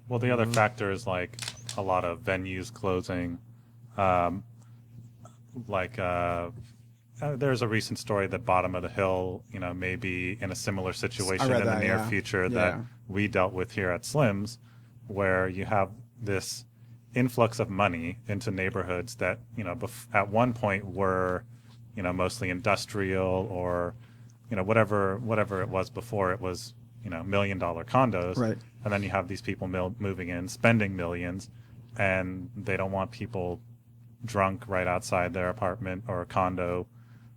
well, the other factor is like a lot of venues closing. There's a recent story that Bottom of the Hill, may be in a similar situation in the near future that we dealt with here at Slim's, where you have this influx of money into neighborhoods that, at one point were, mostly industrial or, whatever it was before it was, $1 million condos. Right. And then you have these people moving in, spending millions, and they don't want people drunk right outside their apartment or condo,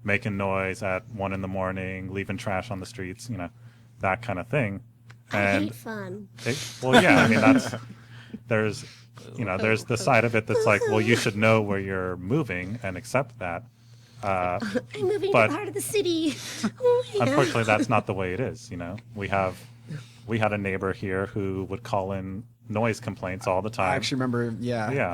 making noise at 1 a.m, leaving trash on the streets, that kind of thing. And I hate fun. There's the side of it that's like, well, you should know where you're moving and accept that. I'm moving to part of the city. Unfortunately, that's not the way it is. We had a neighbor here who would call in noise complaints all the time. I actually remember,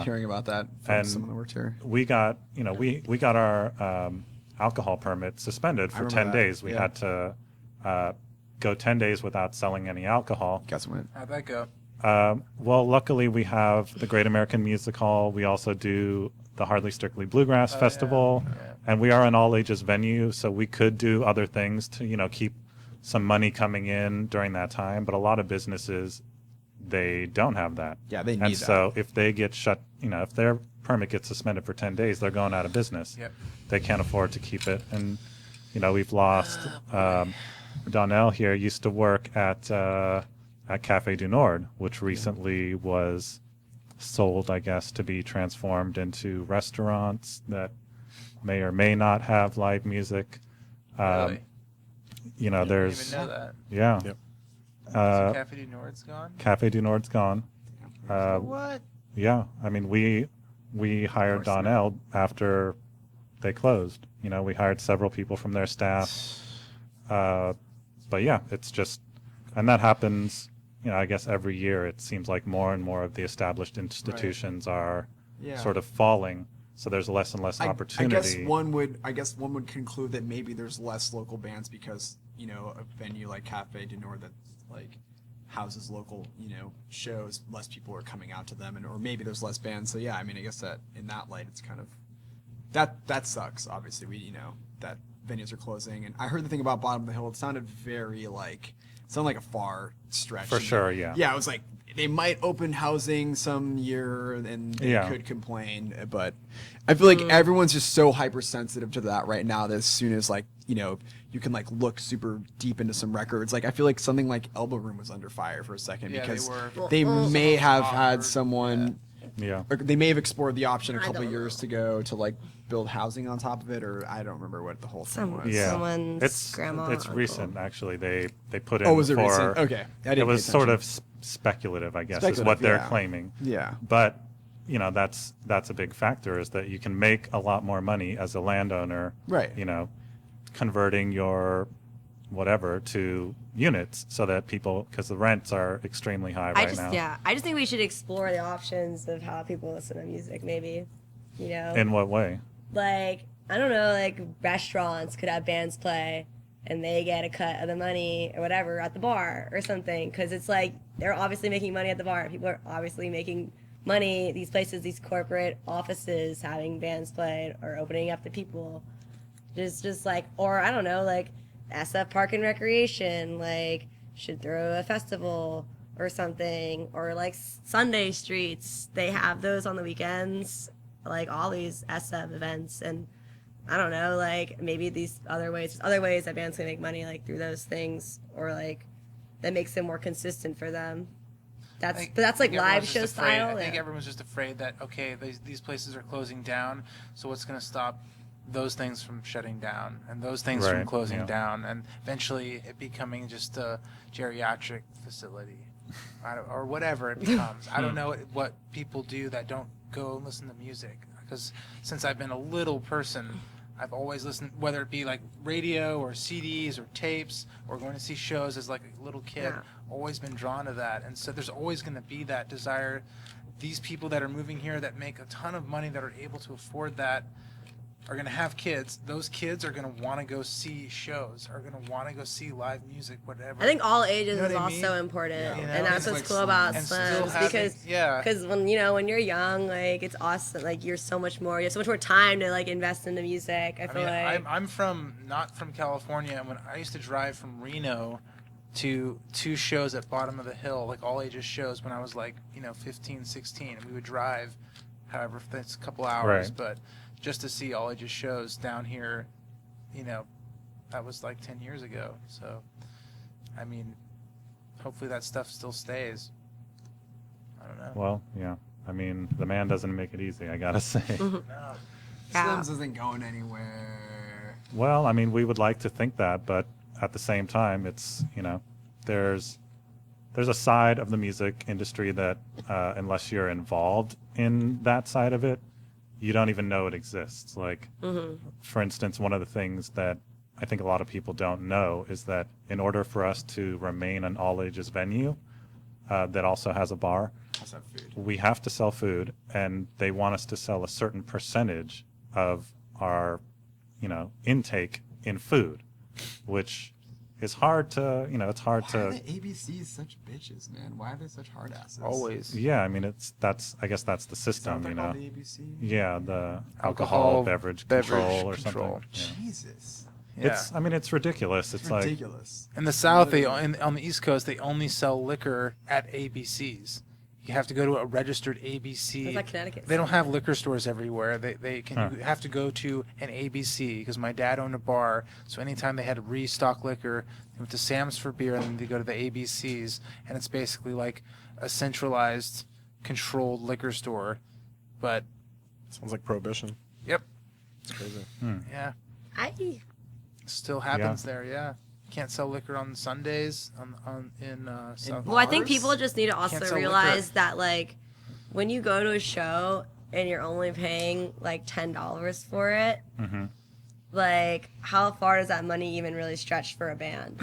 hearing about that from someone that worked here. We got, we got our alcohol permit suspended for 10 days. We had to go 10 days without selling any alcohol. Guess what? How'd that go? Well, luckily we have the Great American Music Hall. We also do the Hardly Strictly Bluegrass Festival, and we are an all-ages venue, so we could do other things to, keep some money coming in during that time. But a lot of businesses, they don't have that. Yeah, they need and that. So if they get shut, if their permit gets suspended for 10 days, they're going out of business. Yep. They can't afford to keep it. And, we've lost, Donnell here used to work at Café du Nord, which recently was sold, I guess, to be transformed into restaurants that may or may not have live music. Really? There's... I didn't even know that. Yeah. Yep. So Café du Nord's gone? Café du Nord's gone. What? Yeah. I mean, we hired Donnell after they closed. We hired several people from their staff. But yeah, it's just, and that happens, I guess every year it seems like more and more of the established institutions are sort of falling. So there's less and less opportunity. I guess one would conclude that maybe there's less local bands because, a venue like Cafe du Nord that like houses local, shows, less people are coming out to them, or maybe there's less bands. So yeah, I mean, I guess that in that light, it's kind of that sucks. Obviously, that venues are closing. And I heard the thing about Bottom of the Hill. It sounded very like a far stretch. For sure, yeah. Yeah, it was like they might open housing some year and they could complain, but I feel like everyone's just so hypersensitive to that right now that as soon as like, you can like look super deep into some records. Like I feel like something like Elbow Room was under fire for a second because they may have had someone or they may have explored the option a couple years ago to like build housing on top of it, or I don't remember what the whole thing was. Yeah, someone's grandma. It's recent actually. They put in. Oh, was it for, recent? Okay, it was sort of speculative, I guess, is what they're claiming. Yeah, but that's a big factor, is that you can make a lot more money as a landowner, right? Converting your whatever to units so that people, because the rents are extremely high right now. Yeah, I just think we should explore the options of how people listen to music, maybe. In what way? Like, I don't know, like restaurants could have bands play and they get a cut of the money or whatever at the bar or something, because it's like they're obviously making money at the bar. People are obviously making money, these places, these corporate offices having bands played or opening up to people. Just like, or I don't know, like SF Park and Recreation, like should throw a festival or something, or like Sunday Streets, they have those on the weekends, like all these SF events. And I don't know, like maybe these other ways that bands can make money, like through those things, or like that makes it more consistent for them. But that's like live show style. I think everyone's just afraid that, okay, these places are closing down, so what's going to stop those things from shutting down and those things from closing down, and eventually it becoming just a geriatric facility or whatever it becomes. I don't know what people do that don't go and listen to music, because since I've been a little person, I've always listened, whether it be like radio or CDs or tapes or going to see shows as like a little kid, always been drawn to that. And so there's always going to be that desire. These people that are moving here that make a ton of money, that are able to afford that, are going to have kids. Those kids are going to want to go see shows, are going to want to go see live music, whatever. I think all ages is also important, and that's what's cool about Slims, because when when you're young, like it's awesome. Like you have so much more time to like invest into music. I feel like I'm not from California, and when I used to drive from Reno to two shows at Bottom of the Hill, like all ages shows, when I was like 15, 16, and we would drive, however, that's a couple hours, but just to see all ages shows down here, that was like 10 years ago. So, I mean, hopefully that stuff still stays. I don't know. Well, yeah. I mean, the man doesn't make it easy, I gotta say. No. Slims isn't going anywhere. Well, I mean, we would like to think that, but at the same time, it's, there's a side of the music industry that, unless you're involved in that side of it, you don't even know it exists. Like, for instance, one of the things that I think a lot of people don't know is that in order for us to remain an all-ages venue that also has a bar, we have to sell food, and they want us to sell a certain percentage of our, intake in food, which is hard to, it's hard Why to. are the ABCs such bitches, man? Why are they such hard asses? Always. Yeah, I mean, I guess that's the system, The ABC? Yeah, the alcohol beverage control or something. Yeah. Jesus. Yeah. It's ridiculous. It's like ridiculous. In the South, on the East Coast, they only sell liquor at ABCs. You have to go to a registered ABC. It's like Connecticut. They don't have liquor stores everywhere. You have to go to an ABC, because my dad owned a bar. So anytime they had to restock liquor, they went to Sam's for beer, and then they go to the ABCs, and it's basically like a centralized, controlled liquor store. But sounds like prohibition. Yep. It's crazy. Yeah. I Still happens there. Yeah. Can't sell liquor on Sundays in South. Well, I think people just need to also Can't sell realize liquor. that, like, when you go to a show and you're only paying, like, $10 for it, like, how far does that money even really stretch for a band?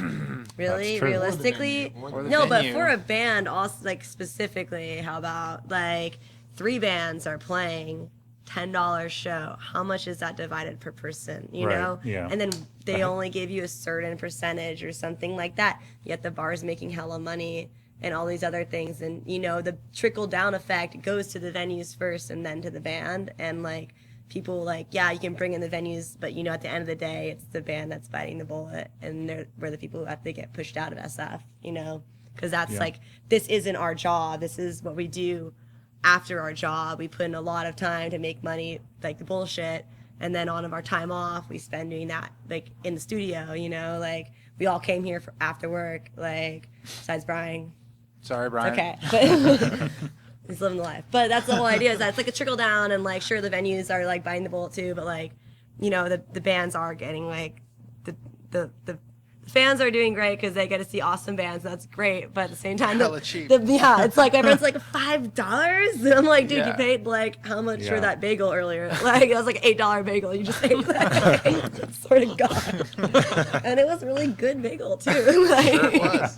Really? That's true. Realistically? Or the No, but venue. for a band, also, like, specifically, how about, like, 3 bands are playing $10 show, how much is that divided per person, you Right, know? yeah. And then they only give you a certain percentage or something like that, yet the bar's making hella money and all these other things. And, you know, the trickle down effect goes to the venues first and then to the band. And, like, people, like, yeah, you can bring in the venues, but, you know, at the end of the day, it's the band that's biting the bullet. And we're the people who have to get pushed out of SF, you know? Because that's, like, this isn't our job. This is what we do after our job. We put in a lot of time to make money, like the bullshit, and then on our time off we spend doing that, like in the studio, you know, like we all came here for after work, like besides Brian. Sorry, Brian. Okay, but he's living the life. But that's the whole idea, is that it's like a trickle down, and like sure the venues are like biting the bullet too, but like, you know, the bands are getting like the fans are doing great because they get to see awesome bands, and that's great. But at the same time, Hella cheap. yeah, it's like everyone's like $5. And I'm like, dude, Yeah. you paid like how much Yeah. for that bagel earlier? Like it was like an $8 bagel. You just ate that. Like, swear to God. And it was a really good bagel too. Like, Sure it was.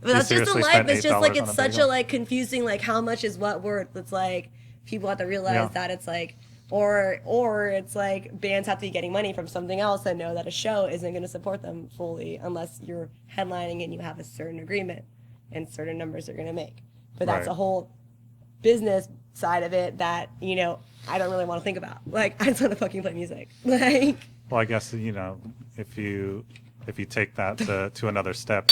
but that's just the seriously life. spent It's just like $8 on it's a such a bagel? like confusing, like how much is what worth. It's like people have to realize Yeah. that it's like. Or it's like bands have to be getting money from something else and know that a show isn't going to support them fully unless you're headlining and you have a certain agreement and certain numbers they're going to make. But that's Right. a whole business side of it that, you know, I don't really want to think about. Like, I just want to fucking play music. Like, Well, I guess, you know, if you take that to another step,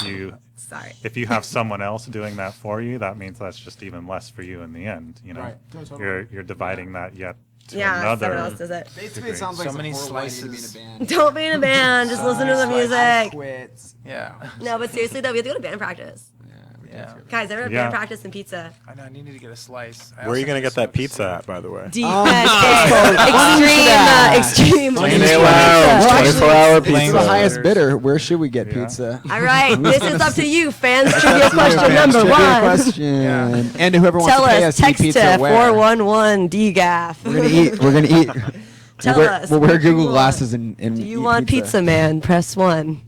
sorry. if you have someone else doing that for you, that means that's just even less for you in the end. You know, Right. No, totally. you're dividing that yet to Yeah, someone else another. does it. Basically, it sounds like So some many horrible idea to be in slices. a band. Don't be in a band. Just listen to the I music. quit. Yeah. No, but seriously, though, we have to go to band practice. Yeah. Guys, ever have Yeah. band practice and pizza? I know. I needed to get a slice. Where are you gonna get that pizza at, by the way? Extreme. Plain Ale Well, Lounge, actually, 24-hour it's pizza. the highest bidder. Where should we get Yeah. pizza? All right, this is up to you, fans. Trivia question Fans, number trivia one. question. And whoever wants Tell to pay us, us, eat text pizza to where? 411 DGAF. We're gonna eat. We're gonna eat. Tell we'll wear, us, We'll wear what do you Google want? glasses and Do you eat want pizza, man? Press 1.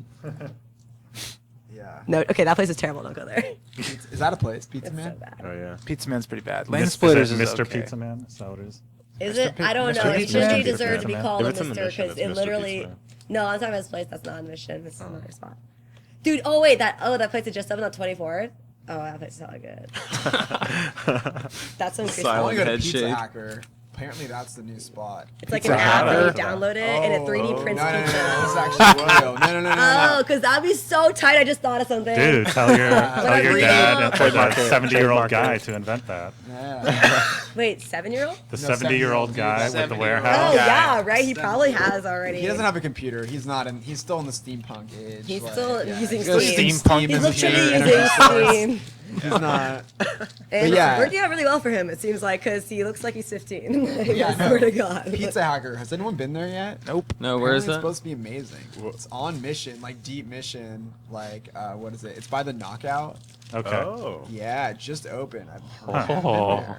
Yeah. No, okay, that place is terrible. Don't go there. Is that a place? Pizza It's so Man? bad. Oh yeah. Pizza Man's pretty bad. Lane Is Splitters it is Mr. okay. Pizza Man? Is that what it is? Is it? I don't know. Mr. It Pizza shouldn't Man? deserve to be Pizza called a If it's in the Mr. mission, because it's it Mr. literally. Pizza Man. No, I'm talking about this place. That's not a mission. It's another spot. Dude, oh wait, that place that just opened on 24th. Oh, that place is hella good. That's some good I Silent only go to head Pizza shake. Hacker. Apparently, that's the new spot. It's like Pizza an app where you Hatter? download it and it 3D prints No, no, no, pizza. no, this is actually real. No. Oh, because that'd be so tight. I just thought of something. Dude, tell your Real. dad and Trademark the it. 70-year-old Trademark guy it. to invent that. Yeah. Wait, 7-year-old? The No, 70-year-old guy with the 70-year-old. warehouse. Oh, guy. yeah, right. He probably has already. He doesn't have a computer. He's not in. He's still in the steampunk age. He's like, still yeah. using He goes Steam. Steampunk Steam He's is computer literally the using internet. Steam. He's not. And yeah. it's working out really well for him, it seems like, because he looks like he's 15. Yeah, I no. swear to God. Pizza Hacker. Has anyone been there yet? Nope. No, where is Apparently that? It's supposed to be amazing. It's on mission, like deep mission. Like what is it? It's by the Knockout. Okay. Oh. Yeah, it just opened. I've heard. Oh.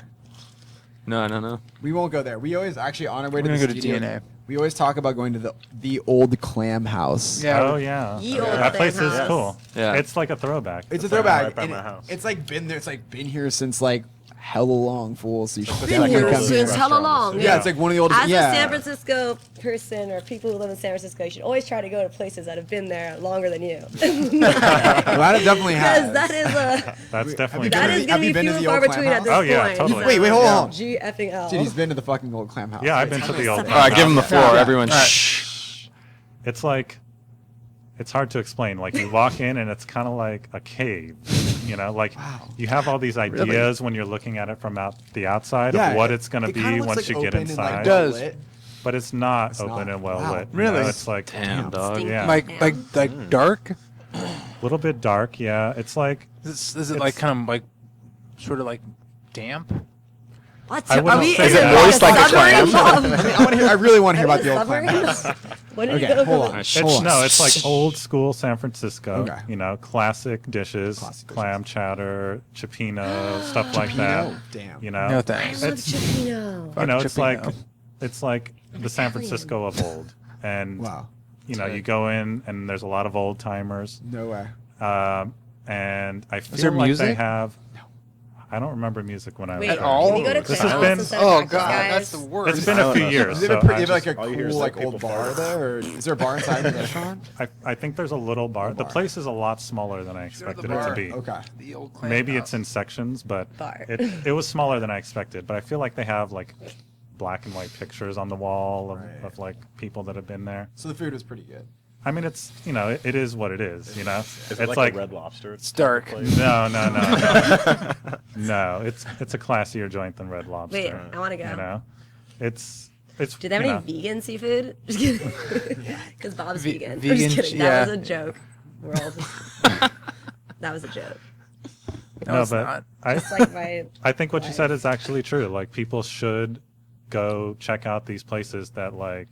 No. We won't go there. We always actually on our way We're to the gonna go to studio. DNA. We always talk about going to the old Clam House. Yeah. Oh, yeah. Ye old That place Clam is House. cool. Yeah. It's like a throwback. It's a like throwback. right by and my house. It's like been there. It's like been here since like hella long, fool. So you should Been definitely here come since here. hella long. Yeah, it's like one of the oldest. As yeah. a San Francisco person or people who live in San Francisco, you should always try to go to places that have been there longer than you. Well, that definitely has. Because that is a That's definitely been that to is the- going have to you be been to few and the far old between Clam at this House? Oh, point. yeah, totally. Wait, hold on. G effing L. Dude, he's been to the fucking old Clam House. Yeah, I've been to the old All All right, give him the floor. Yeah. Everyone, All right. shh. It's like, it's hard to explain. Like you walk in and it's kind of like a cave, you know, like Wow. you have all these ideas when you're looking at it from the outside of what it's going to it kinda be looks once like you get open and, inside. like, It does. well-lit. But it's not It's open not. and well Wow. lit. you Really? know? It's like Damn, dog. Yeah. Like dark. a little bit dark. Yeah. It's like, Is it like kind of like sort of like damp? What? I Are wouldn't we? say Is that. it Moist like a submarine clam? pub? I really want to hear about the old Submarine? Clam House. When did Okay, you go hold from on. the- Shh. it's Hold on. it's like old school San Francisco. Okay. You know, classic dishes, Classic clam chowder, chipino, stuff like that. Chipino? Damn. You know, No I thanks. love It's- Chipino. you know, Chipino. it's like the San Francisco of old, and Wow. you know, you go in and there's a lot of old timers, No way. and I there feel like they music? have. I don't remember music when I was Wait, there. all? can we go to This has Clayhouse been- instead of Oh Cactus god, Guys? that's the worst. It's been a few no. years. Is it so a pretty, I you have like just- a all you hear cool is, like like, old people bar farting. there, or is there a bar inside the restaurant? I think there's a little bar. The bar. place is a lot smaller than I Go to the expected it to bar. be. Okay. The old clam Maybe house. it's in sections, but Bar. it was smaller than I expected. But I feel like they have like black and white pictures on the wall of, Right. of like people that have been there. So the food was pretty good. I mean, it's it is what it is. You know, Is it's it like, like a Red Lobster? It's dark. no, no. It's a classier joint than Red Lobster. Wait, I want to go. You know, it's. Do they have you any know, vegan seafood? Just kidding. Because Bob's vegan. I'm vegan, just kidding. yeah. That was a joke. We're all just... That was a joke. No, No, it's but not. It's like my... I think what you said is actually true. Like people should go check out these places that like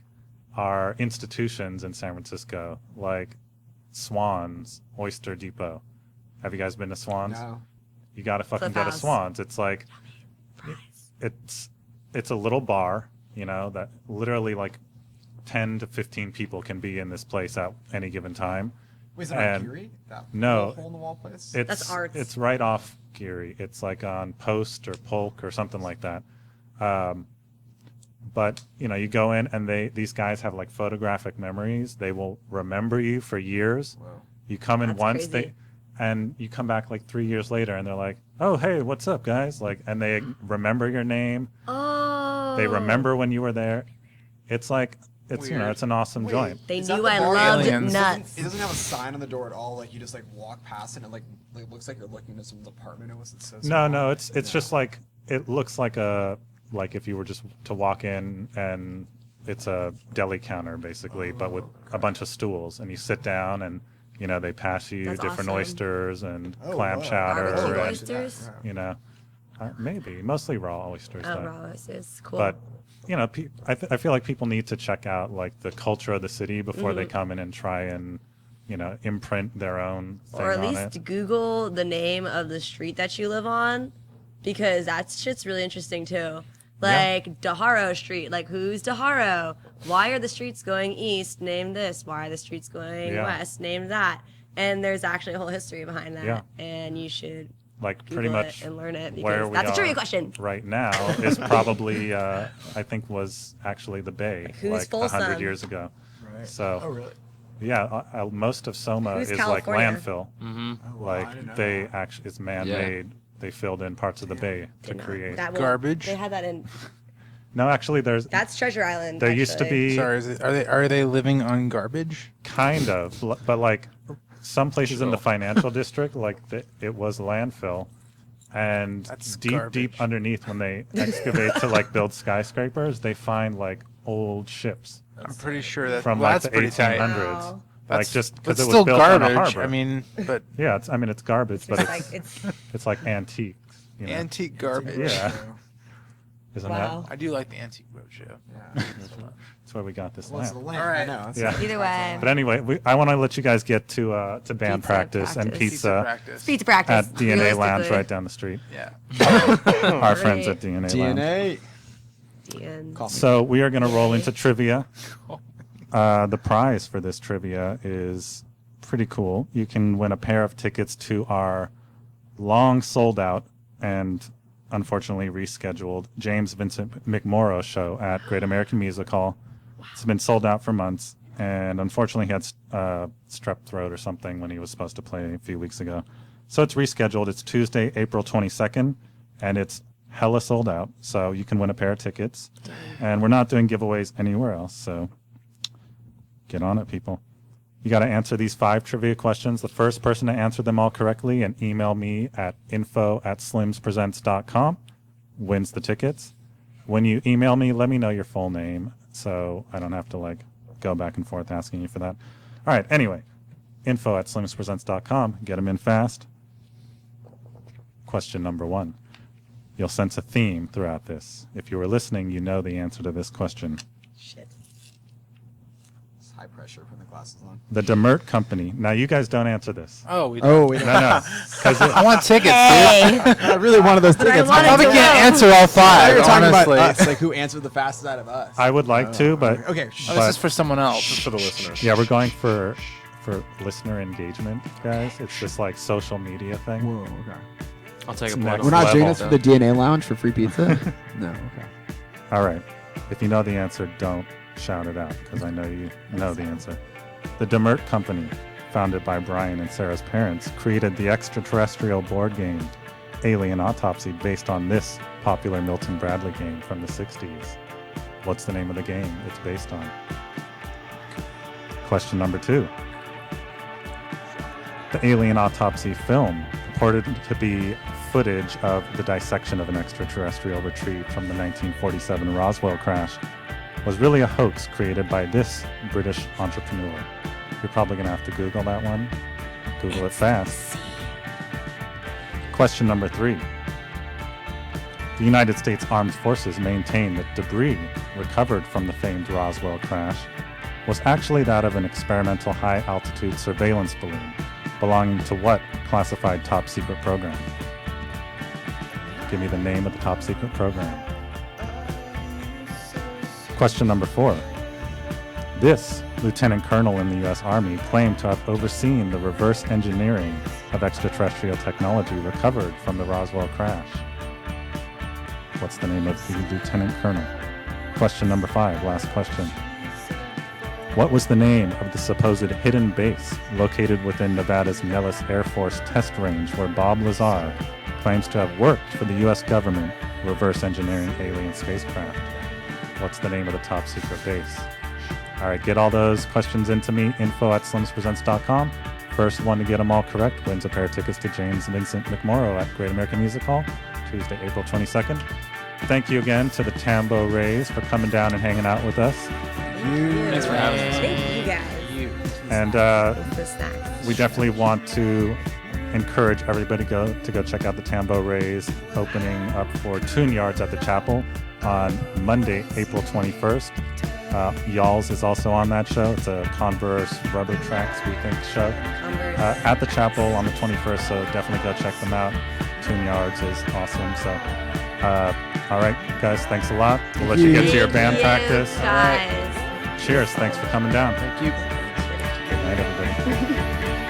are institutions in San Francisco, like Swan's, Oyster Depot. Have you guys been to Swan's? No. You gotta fucking go to House. Swan's. It's like it's a little bar, you know, that literally like 10 to 15 people can be in this place at any given time. Wait, is that on And- Geary? That no. little hole in the wall place? It's arts. It's right off Geary. It's like on Post or Polk or something like that. But you know, you go in and these guys have like photographic memories. They will remember you for years. Whoa. You come in That's once, crazy. and you come back like 3 years later, and they're like, "Oh, hey, what's up, guys?" Like, and they remember your name. Oh. They remember when you were there. It's like it's Weird. it's an awesome Wait, joint. They Is that knew the I bar? loved Aliens. nuts. It doesn't have a sign on the door at all. Like you just like walk past it and like it looks like you're looking into someone's apartment. It was so No, small. no, it's just like it looks like if you were just to walk in and it's a deli counter basically, but with a bunch of stools, and you sit down and you know they pass you That's different awesome. oysters and Oh, clam wow. chowder, Barbecue and, oysters? you know, maybe mostly raw oysters. Oh, though. raw oysters. Cool. But you know, I feel like people need to check out like the culture of the city before Mm-hmm. they come in and try and you know imprint their own thing or at on least it. Google the name of the street that you live on, because that shit's really interesting too. Like Daharo Street, like who's Daharo? Why are the streets going east? Name this. Why are the streets going Yeah. west? Name that. And there's actually a whole history behind that. Yeah. And you should Like Google pretty it much and learn it, where because we that's a trivia are question. right now is probably I think was actually the Bay who's like 100 Folsom? years ago. Right. So Oh really? yeah, most of Soma Who's is California? like landfill. Mm-hmm. Oh, wow, I Like didn't know they that. actually it's man-made. They filled in parts of the bay to Didn't know. create. That will- Garbage? They had that in. No, actually, there's That's Treasure Island. there used to actually. be Sorry, are they living on garbage? kind of, but like some places in the financial district, like it was landfill, and That's deep garbage. underneath, when they excavate to like build skyscrapers, they find like old ships I'm pretty sure that from well, like that's the pretty 1800s, tight. Wow. like That's- just but because it was still built on a garbage. harbor. I mean, but yeah, it's garbage, but It's it's like it's. it's like antiques. You know? antique garbage. Yeah. Isn't Wow. I do like the Antique Roadshow. Yeah. that's where we got this Well, it's the lamp? lamp. All right. I know. That's Yeah. Either way. But anyway, I want to let you guys get to band Pizza practice and practice. Pizza practice. Pizza practice. at DNA Lounge realistically. right down the street. Yeah. Our friends at DNA Lounge. DNA. And Coffee. So we are going to roll into trivia. The prize for this trivia is pretty cool. You can win a pair of tickets to our long sold out and unfortunately rescheduled James Vincent McMorrow show at Great American Music Hall. It's been sold out for months, and unfortunately he had strep throat or something when he was supposed to play a few weeks ago. So it's rescheduled. It's Tuesday, April 22nd, and it's hella sold out. So you can win a pair of tickets. And we're not doing giveaways anywhere else, so get on it, people. You got to answer these 5 trivia questions. The first person to answer them all correctly and email me at info@slimspresents.com wins the tickets. When you email me, let me know your full name so I don't have to like go back and forth asking you for that. All right, anyway, info@slimspresents.com. Get them in fast. Question number 1. You'll sense a theme throughout this. If you were listening, you know the answer to this question. shit. It's high pressure from the glasses on. The Demert Company. Now, you guys don't answer this. Oh, we. Oh, wait. No, no. 'Cause it- I want tickets, dude. I really wanted those tickets. wanted I probably to can't go. answer all I thought 5. you were talking honestly, about us, like who answered the fastest out of us. I would like to, but Okay. Oh, this is for someone else. Just for the listeners. yeah, we're going for listener engagement, guys. It's just like social media thing. Whoa. Okay. I'll take a Next plug. We're not doing level. this for the DNA Lounge for free pizza? No, okay. All right. If you know the answer, don't shout it out because I know you know the answer. The Demert Company, founded by Brian and Sarah's parents, created the extraterrestrial board game Alien Autopsy based on this popular Milton Bradley game from the 60s. What's the name of the game it's based on? Question number 2. The Alien Autopsy film purported to be footage of the dissection of an extraterrestrial retrieved from the 1947 Roswell crash was really a hoax created by this British entrepreneur. You're probably going to have to Google that one. Google it fast. Question number 3. The United States Armed Forces maintain that debris recovered from the famed Roswell crash was actually that of an experimental high-altitude surveillance balloon belonging to what classified top-secret program? Give me the name of the top-secret program. Question number 4. This lieutenant colonel in the U.S. Army claimed to have overseen the reverse engineering of extraterrestrial technology recovered from the Roswell crash. What's the name of the lieutenant colonel? Question number 5, last question. What was the name of the supposed hidden base located within Nevada's Nellis Air Force Test Range where Bob Lazar claims to have worked for the U.S. government reverse engineering alien spacecraft? What's the name of the top secret base? All right, get all those questions into me, info@slimspresents.com. First one to get them all correct wins a pair of tickets to James Vincent McMorrow at Great American Music Hall, Tuesday, April 22nd. Thank you again to the Tambo Rays for coming down and hanging out with us. Thanks for having us. Thank you guys. And With the snacks. we definitely want to encourage everybody to go check out the Tambo Rays opening up for Tune Yards at the Chapel on Monday, April 21st. Y'all's is also on that show. It's a Converse Rubber Tracks, we think, show at the Chapel on the 21st, so definitely go check them out. Tune Yards is awesome. So, all right, guys, thanks a lot. We'll let you get to your band practice. Guys. Cheers. Thanks for coming down. Thank you. Good night, everybody.